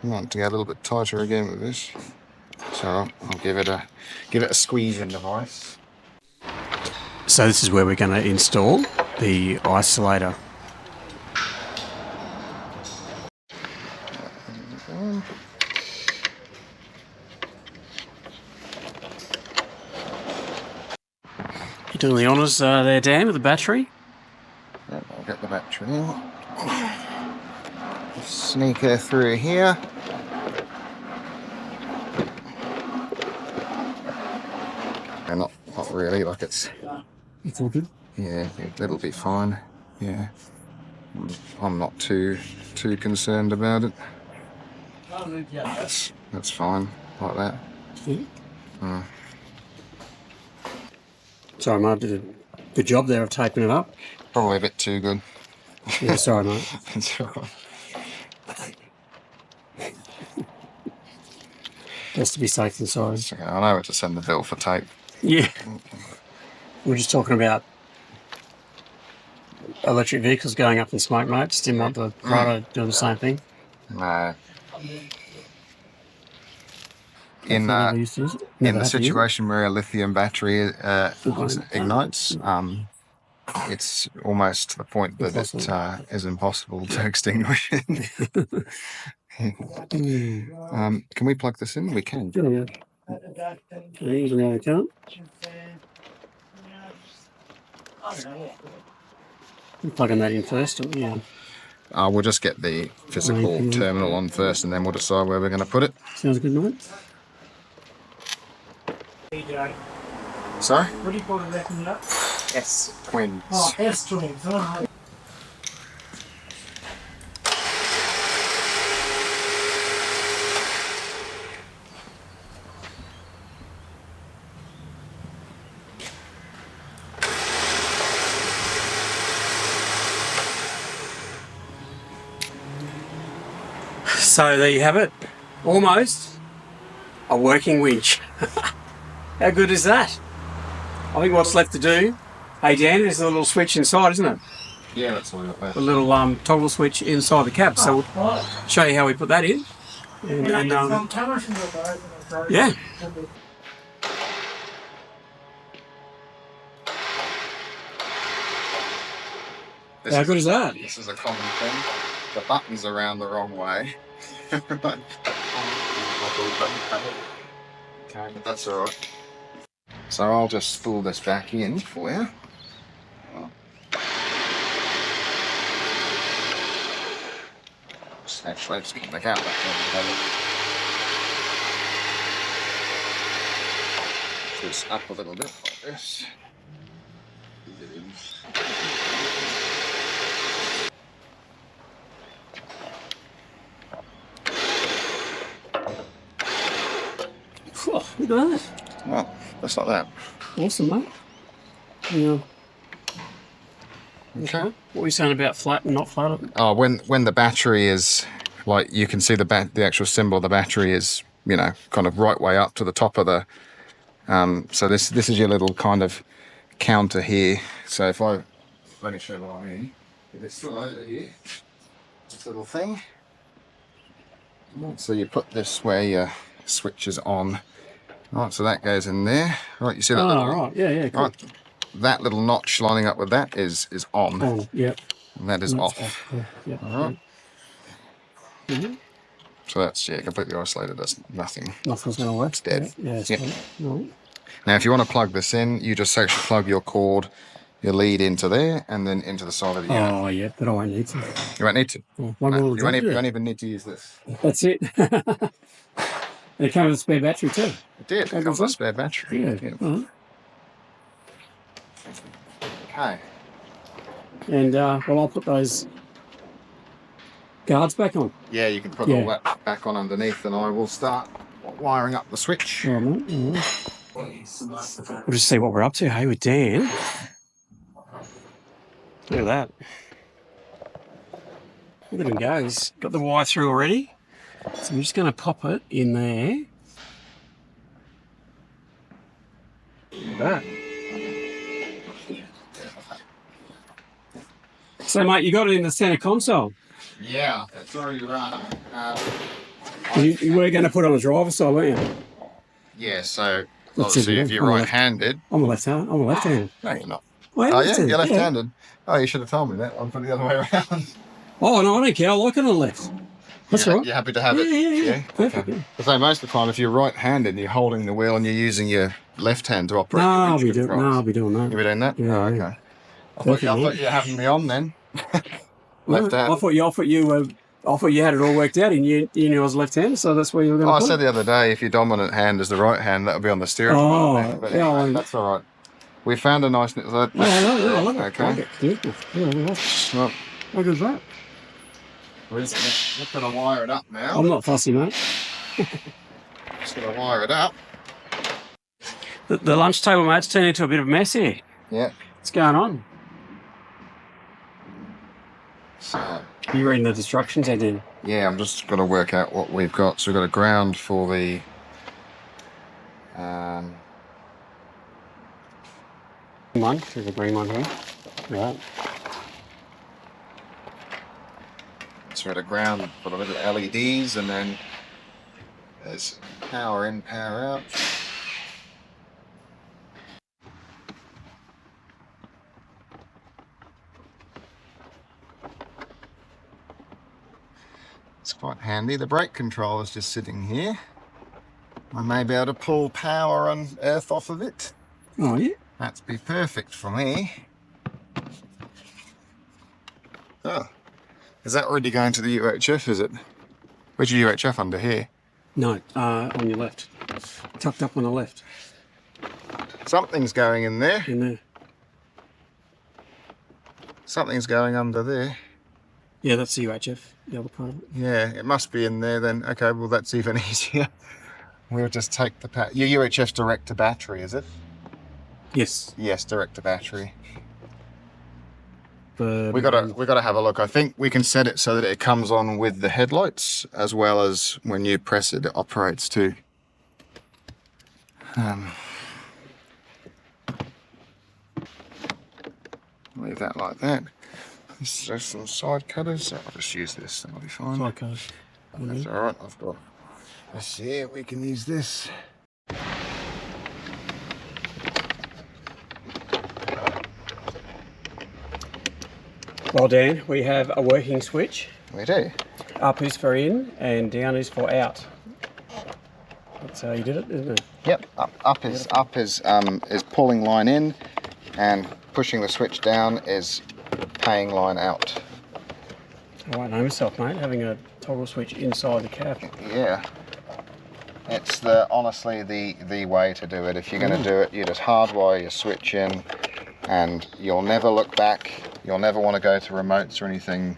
I want to get a little bit tighter again with this, so I'll give it a squeeze in the vise. So this is where we're going to install the isolator. You're doing the honours there, Dan, with the battery. Yep, I'll get the battery in. Sneak her through here. And not really, like it's all good. Yeah, it'll be fine. Yeah, I'm not too concerned about it. That's fine, like that. Yeah. Sorry, mate, I did a good job there of taping it up. Probably a bit too good. Yeah, sorry, mate. That's all right. Best to be safe than sorry. Okay, I know where to send the bill for tape. Yeah. We're just talking about electric vehicles going up in smoke, mate. Just didn't want the Prado doing the same thing. No. In the situation where a lithium battery ignites, it's almost to the point that it is impossible to extinguish it. Can we plug this in? We can. Yeah. Usually I can't. I'm plugging that in first, or yeah. We'll just get the physical terminal on first, and then we'll decide where we're going to put it. Sounds good, mate. Sorry? What do you call the left and that? S twins. Oh, S twins. Oh, So there you have it. Almost a working winch. How good is that? I think what's left to do, hey Dan, there's a little switch inside, isn't it? Yeah, that's all got there. A little toggle switch inside the cab. So we'll show you how we put that in. And, yeah. How good is that? This is a common thing. The button's around the wrong way. Okay, but that's alright. So I'll just spool this back in for you. Actually, just get back out this up a little bit like this. Look at that. Well, just like that. Awesome, mate. Yeah. Okay. What were you saying about flat and not flat? Oh, when the battery is, like, you can see the actual symbol of the battery is, you know, kind of right way up to the top of the, so this is your little kind of counter here. So if I, let me show you what I mean. If it's still over here, this little thing. So you put this where your switch is on. Right, so that goes in there. Right, you see that? Oh, right. Yeah, cool. Right, that little notch lining up with that is on. On, yeah. And that is And off. that's yeah. Yeah. All right. Mm-hmm. So that's, yeah, completely isolated. That's nothing. Nothing's going to work. It's dead. Yeah, it's Yep. fine. Right. Now, if you want to plug this in, you just actually plug your cord, your lead into there, and then into the side of the unit. Oh, yeah, but I won't need to. You won't need to. Oh, No, more you won't even need to use this. That's it. It comes with a spare battery too. It did. It comes with a spare battery. Yeah. Uh-huh. Okay. And well, I'll put those guards back on. Yeah, you can put Yeah. all that back on underneath, and I will start wiring up the switch. All right, mate. All right. We'll just see what we're up to, hey, with Dan. Look at that. Look at him go. He's got the wire through already. So I'm just going to pop it in there. Look at that. So, mate, you got it in the centre console. Yeah, that's already run. You were going to put it on the driver's side, weren't you? Yeah, so Let's see obviously if if you you're do. right-handed. I'm a left-handed. No, you're not. Well, Oh, yeah, you're left-handed. Oh, you should have told me that. I'll put it the other way around. Oh, no, I don't care. I like it on the left. That's You're, right. you're happy to have it? Yeah. Perfect. Okay. So most of the time, if you're right-handed and you're holding the wheel and you're using your left hand to operate No, your I'll winch be doing. controls. No, I'll be doing that. You'll be doing that? Yeah, Oh, yeah. okay. I thought you were having me on then. Left hand. I thought you had it all worked out, and you knew I was left-handed, so that's where you were going Oh, to I put said it. the other day, if your dominant hand is the right hand, that would be on the steering Oh, wheel. But yeah, anyway, well- that's all right. We found a nice... I love it. Okay. I like it. Beautiful. Yeah, Well, how good is that? we're just going to wire it up now. I'm not fussy, mate. Just going to wire it up. The lunch table, mate's turned into a bit of a mess here. Yeah. What's going on? So, Are you reading the instructions, Ed? yeah, I'm just going to work out what we've got. So we've got a ground for the... One, there's a green one here. Right. So we've got a ground for the little LEDs, and then there's power in, power out. It's quite handy. The brake control is just sitting here. I may be able to pull power and earth off of it. Oh, yeah. That'd be perfect for me. Oh, is that already going to the UHF, is it? Where's your UHF under here? No, on your left. Tucked up on the left. Something's going in there. In there. Something's going under there. Yeah, that's the UHF, the other part of it. Yeah, it must be in there then. Okay, well that's even easier. We'll just take the your UHF's direct to battery, is it? Yes. Yes, direct to battery. But We gotta have a look. I think we can set it so that it comes on with the headlights, as well as when you press it, it operates too. Leave that like that. There's some side cutters. I'll just use this. That'll be fine. Okay. That's all right. I've got. Let's see here. We can use this. Well, Dan, we have a working switch. We do. Up is for in and down is for out. That's how you did it, isn't it? Yep. Up is pulling line in, and pushing the switch down is paying line out. I won't know myself, mate, having a toggle switch inside the cab. Yeah. It's honestly the way to do it. If you're going to do it, you just hardwire your switch in, and you'll never look back. You'll never want to go to remotes or anything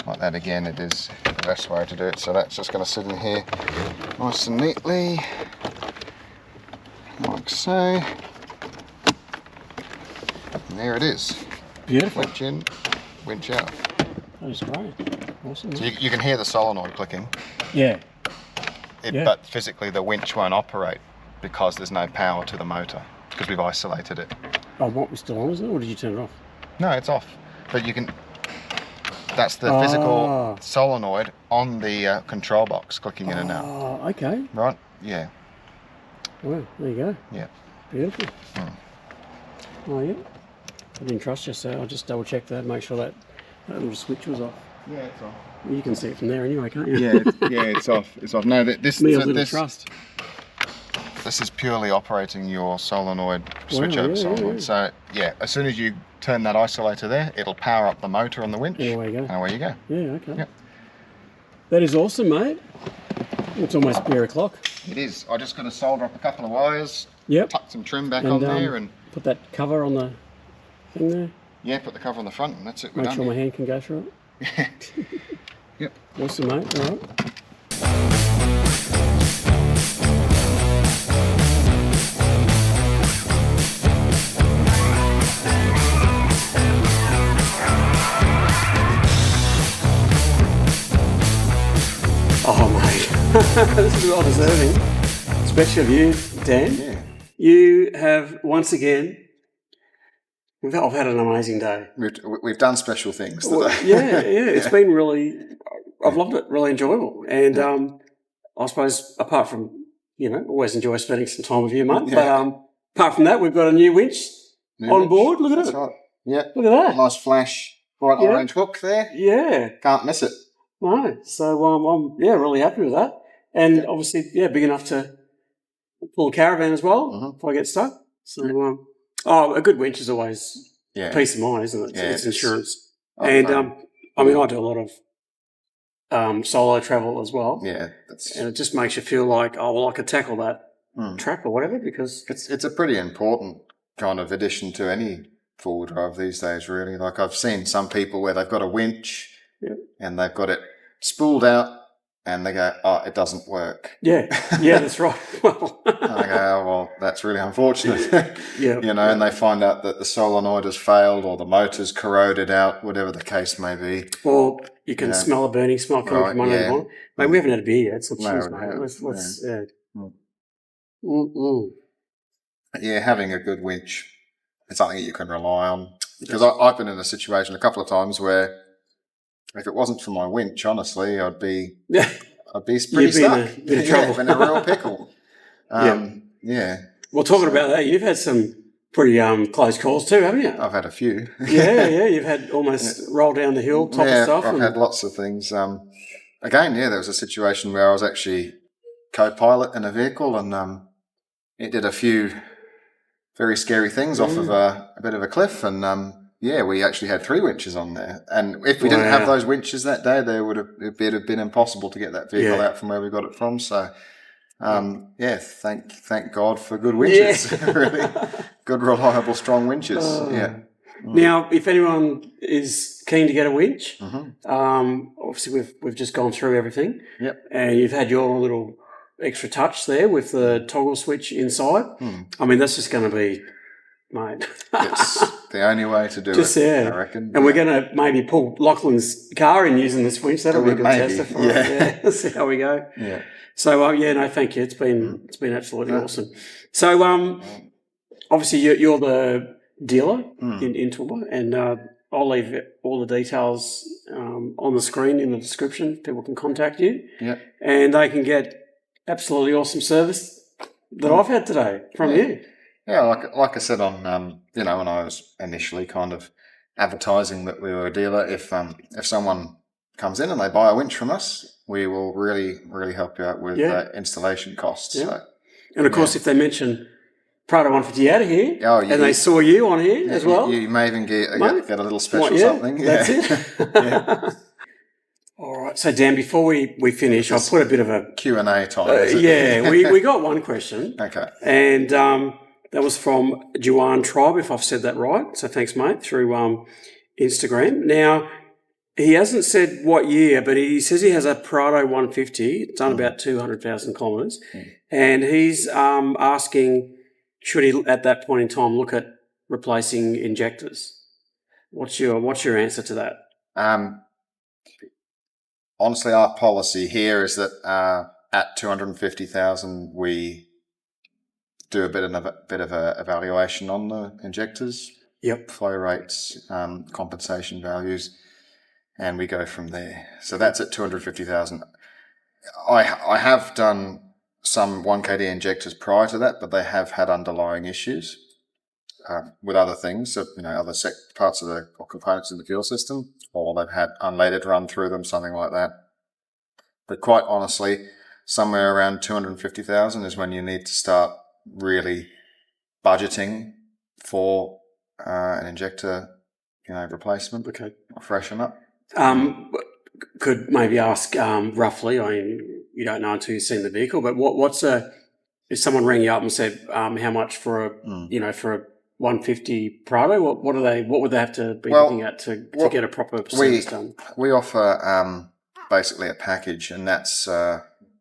like that again. It is the best way to do it. So that's just going to sit in here nice and neatly, like so. And there it is. Beautiful. winch in, winch out. That is great. Awesome. So you can hear the solenoid clicking, Yeah. Yeah. but physically the winch won't operate because there's no power to the motor because we've isolated it. Oh, what was still on, is it? Or did you turn it off? No, it's off. But you can. That's the physical solenoid on the control box clicking in and out. Oh, okay. Right? Yeah. Well, there you go. Yeah. Beautiful. Oh, yeah. I didn't trust you, so I just double checked that, make sure that little switch was off. Yeah, it's off. You can see it from there anyway, can't you? Yeah, it's off. It's off. No, this Me a little trust. This is purely operating your solenoid switchover yeah, solenoid. yeah. So yeah, as soon as you turn that isolator there, it'll power up the motor on the winch. And away you go. And away you go. Yeah, okay. Yep. That is awesome, mate. It's almost beer o'clock. It is. I just got to solder up a couple of wires, Yep. tuck some trim back on there, and put that cover on the thing there. yeah, put the cover on the front, and that's it. We're Make done. sure my hand can go through it. Yep. Awesome, mate. All right. Oh, mate. This is well deserving. Especially of you, Dan. Yeah. You have once again. I've had an amazing day. We've done special things today. Yeah. It's been really. I've loved it. Really enjoyable. And I suppose apart from always enjoy spending some time with you, mate. Yeah. But apart from that, we've got a new winch on board. Look at That's it. right. Yeah. Look at that. Nice flash, bright Yeah. orange hook there. Yeah. Can't miss it. No. So I'm really happy with that. And obviously, big enough to pull a caravan as well if I get stuck. So a good winch is always peace of mind, isn't it? Yeah, It's insurance. Oh, And fun. I do a lot of solo travel as well. Yeah, that's And it just makes you feel like, I could tackle that track or whatever because it's a pretty important kind of addition to any four-wheel drive these days, really. Like I've seen some people where they've got a winch and they've got it spooled out and they go, oh, it doesn't work. yeah, that's right. Well, And I go, oh, well, that's really unfortunate. yeah, And they find out that the solenoid has failed or the motor's corroded out, whatever the case may be. or you can smell a burning smell coming Right, from under the bonnet. Mate, we haven't had a beer yet, so No, cheers, we mate. haven't. Let's yeah. Yeah, having a good winch, it's something that you can rely on. Because I've been in a situation a couple of times where if it wasn't for my winch, honestly, I'd be pretty stuck. In a bit of trouble. Been in a real pickle. Yeah. Well, talking about that, you've had some pretty close calls too, haven't you? I've had a few. yeah, you've had almost roll down the hill type of stuff. I've had lots of things. Again, there was a situation where I was actually co-pilot in a vehicle and it did a few very scary things off of a bit of a cliff and we actually had 3 winches on there. And if we didn't have those winches that day, it'd have been impossible to get that vehicle out from where we got it from. So, thank God for good winches. Really good, reliable, strong winches. Now, if anyone is keen to get a winch, obviously we've just gone through everything. Yep. And you've had your little extra touch there with the toggle switch inside. I mean, that's just going to be, mate. It's the only way to do it, I reckon. And we're going to maybe pull Lachlan's car in using this winch. That'll be a good tester for us. Yeah. See how we go. Yeah. So, thank you. It's been absolutely awesome. So, obviously you're the dealer in Toowoomba, and I'll leave all the details on the screen in the description. People can contact you. Yeah. And they can get absolutely awesome service that I've had today from you. Yeah, like I said on when I was initially kind of advertising that we were a dealer, if someone comes in and they buy a winch from us, we will really, really help you out with installation costs. Yeah. So, and of course, if they mention Prado 150 out of here, and they saw you on here as well, you may even get a little special something. That's it. All right. So, Dan, before we finish, I'll put a bit of a Q&A time. we got one question. Okay. And that was from Juan Tribe, if I've said that right. So thanks, mate, through Instagram. Now, he hasn't said what year, but he says he has a Prado 150. It's done about 200,000 kilometres. And he's asking, should he, at that point in time, look at replacing injectors? What's your answer to that? Honestly, our policy here is that at 250,000, we do a bit of a evaluation on the injectors, flow rates, compensation values, and we go from there. So that's at 250,000. I have done some 1KD injectors prior to that, but they have had underlying issues with other things, so, other parts of or components in the fuel system, or they've had unleaded run through them, something like that. But quite honestly, somewhere around 250,000 is when you need to start really budgeting for an injector, replacement. Okay. Or freshen up. Could maybe ask roughly. I mean, you don't know until you've seen the vehicle, but if someone rang you up and said how much for for a 150 Prado, what would they have to be looking at to get a proper service done? We offer basically a package, and that's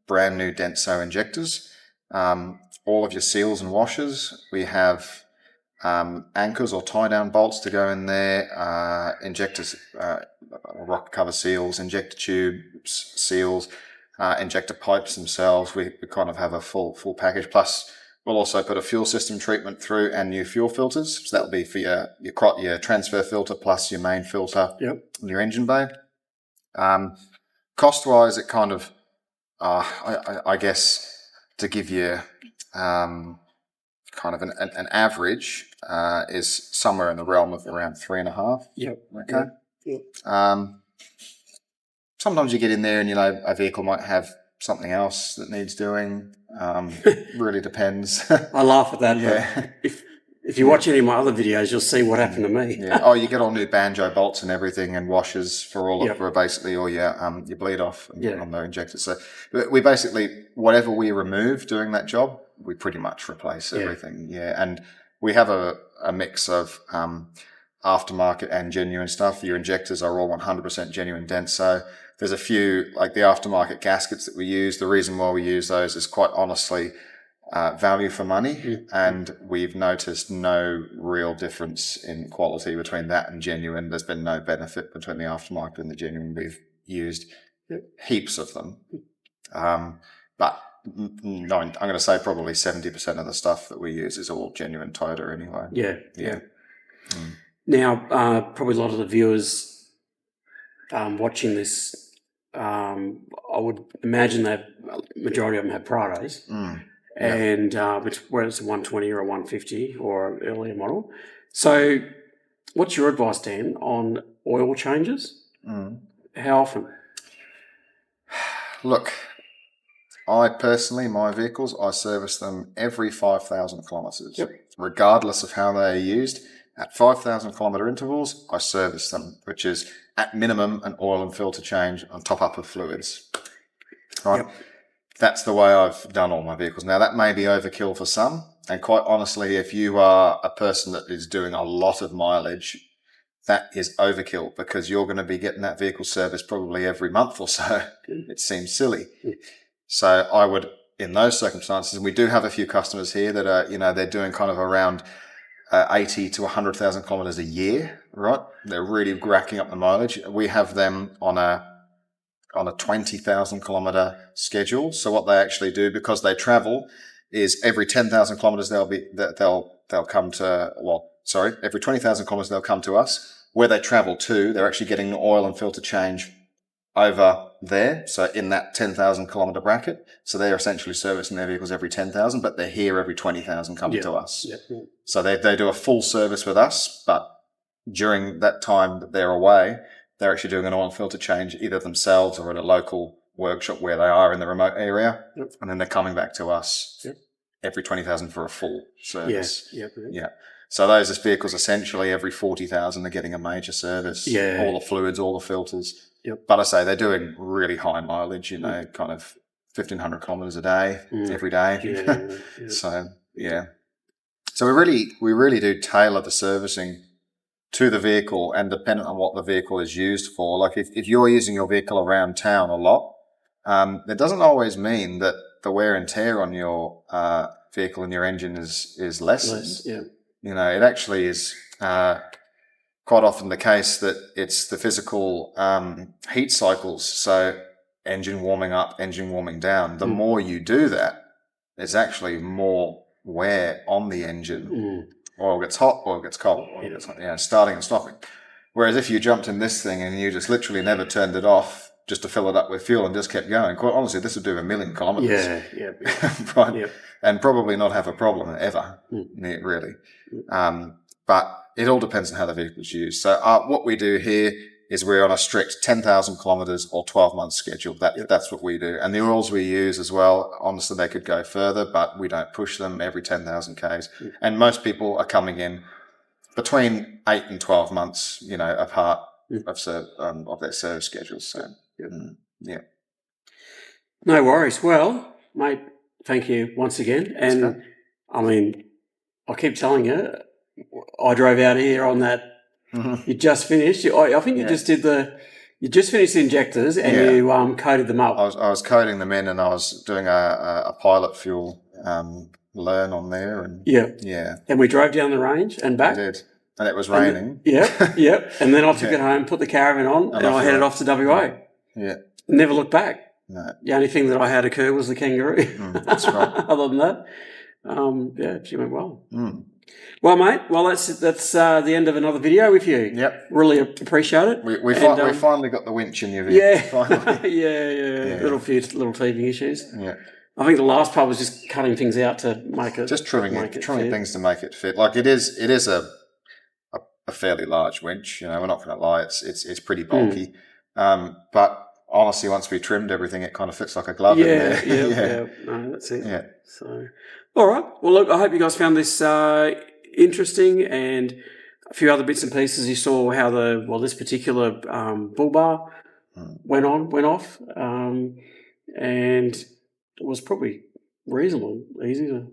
brand new Denso injectors, all of your seals and washers. We have anchors or tie down bolts to go in there, injectors, rock cover seals, injector tubes, seals, injector pipes themselves. We kind of have a full package. Plus, we'll also put a fuel system treatment through and new fuel filters. So that'll be for your transfer filter plus your main filter in your engine bay. Cost wise, it kind of, I guess, to give you kind of an average, is somewhere in the realm of around 3.5. Yep. Okay. Yep. Sometimes you get in there and a vehicle might have something else that needs doing. Really depends. I laugh at that. Yeah. But if you watch any of my other videos, you'll see what happened to me. Yeah. Oh, you get all new banjo bolts and everything, and washers for basically all your bleed off on the injectors. So we basically, whatever we remove doing that job, we pretty much replace everything. Yeah. And we have a mix of aftermarket and genuine stuff. Your injectors are all 100% genuine Denso. There's a few, like the aftermarket gaskets that we use. The reason why we use those is quite honestly value for money, and we've noticed no real difference in quality between that and genuine. There's been no benefit between the aftermarket and the genuine. We've used heaps of them. But no, I'm going to say probably 70% of the stuff that we use is all genuine Toyota anyway. Yeah. Now, probably a lot of the viewers watching this, I would imagine that majority of them have Prados, and whether it's a 120 or a 150 or an earlier model. So, what's your advice, Dan, on oil changes? How often? Look, I personally, my vehicles, I service them every 5,000 kilometres, regardless of how they are used. At 5,000 kilometre intervals, I service them, which is at minimum an oil and filter change on top up of fluids. Right? That's the way I've done all my vehicles. Now, that may be overkill for some, and quite honestly, if you are a person that is doing a lot of mileage, that is overkill, because you're going to be getting that vehicle serviced probably every month or so. It seems silly. So I would, in those circumstances, and we do have a few customers here that are, they're doing kind of around 80 to 100,000 kilometres a year, right? They're really racking up the mileage. We have them on a 20,000 kilometre schedule. So what they actually do, because they travel, is every 10,000 kilometres they'll come to, every 20,000 kilometres they'll come to us. Where they travel to, they're actually getting the oil and filter change over there, so in that 10,000 kilometre bracket. So they're essentially servicing their vehicles every 10,000, but they're here every 20,000 coming to us. So they do a full service with us, but during that time that they're away, they're actually doing an oil and filter change either themselves or at a local workshop where they are in the remote area, and then they're coming back to us every 20,000 for a full service. So those vehicles essentially every 40,000 they're getting a major service, all the fluids, all the filters. But I say they're doing really high mileage, kind of 1,500 kilometres a day, every day. So we really do tailor the servicing to the vehicle and dependent on what the vehicle is used for. Like if you're using your vehicle around town a lot, that doesn't always mean that the wear and tear on your vehicle and your engine is lessened. It actually is quite often the case that it's the physical heat cycles. So engine warming up, engine warming down. The more you do that, there's actually more wear on the engine. Oil gets hot, oil gets cold, oil gets hot, starting and stopping. Whereas if you jumped in this thing and you just literally never turned it off just to fill it up with fuel and just kept going, quite honestly, this would do 1,000,000 kilometres. Right? Yep. And probably not have a problem ever, really. But it all depends on how the vehicle is used. So what we do here is we're on a strict 10,000 kilometres or 12-month schedule. That's what we do. And the oils we use as well, honestly, they could go further, but we don't push them every 10,000 Ks. And most people are coming in between 8 and 12 months, apart of their service schedules. So, No worries. Well, mate, thank you once again. And I mean, I keep telling you, I drove out here on that. You just finished. I think you just did you just finished the injectors and you coated them up. I was coating them in, and I was doing a pilot fuel learn on there, and And we drove down the range and back. We did, and it was raining. Yep. And then I took it home, put the caravan on, and I headed off to WA. Yeah. Never looked back. No. The only thing that I had occur was the kangaroo. That's right. Other than that, she went well. Well, mate, that's the end of another video with you. Yep. Really appreciate it. We finally got the winch in your video. Yeah. Finally. yeah. Little teething issues. Yeah. I think the last part was just cutting things out to make it. Just trimming things to make it fit. Like it is a fairly large winch. We're not going to lie. It's pretty bulky. But honestly, once we trimmed everything, it kind of fits like a glove in there. Yeah. No, that's it. Yeah. So, all right. Well, look, I hope you guys found this interesting, and a few other bits and pieces. You saw how this particular bull bar went off, and it was probably reasonably easy to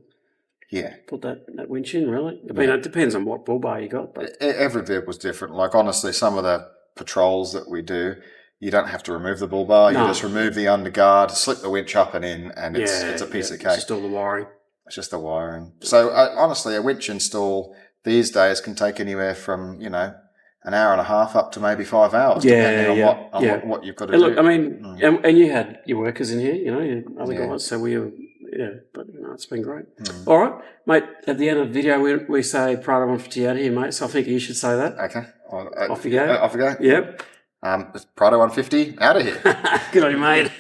put that winch in. Really, I mean, it depends on what bull bar you got, but every vehicle was different. Like honestly, some of the patrols that we do, you don't have to remove the bull bar. You just remove the underguard, slip the winch up and in, and it's a piece of cake. It's just all the wiring. It's just the wiring. So honestly, a winch install these days can take anywhere from an hour and a half up to maybe 5 hours, depending on what you've got to do. Look, I mean, and you had your workers in here, your other guys, so but it's been great. All right, mate, at the end of the video, we say Prado 150 out here, mate, so I think you should say that. Okay. Off you go. Off you go? Yep. Prado 150, out of here. Good on you, mate.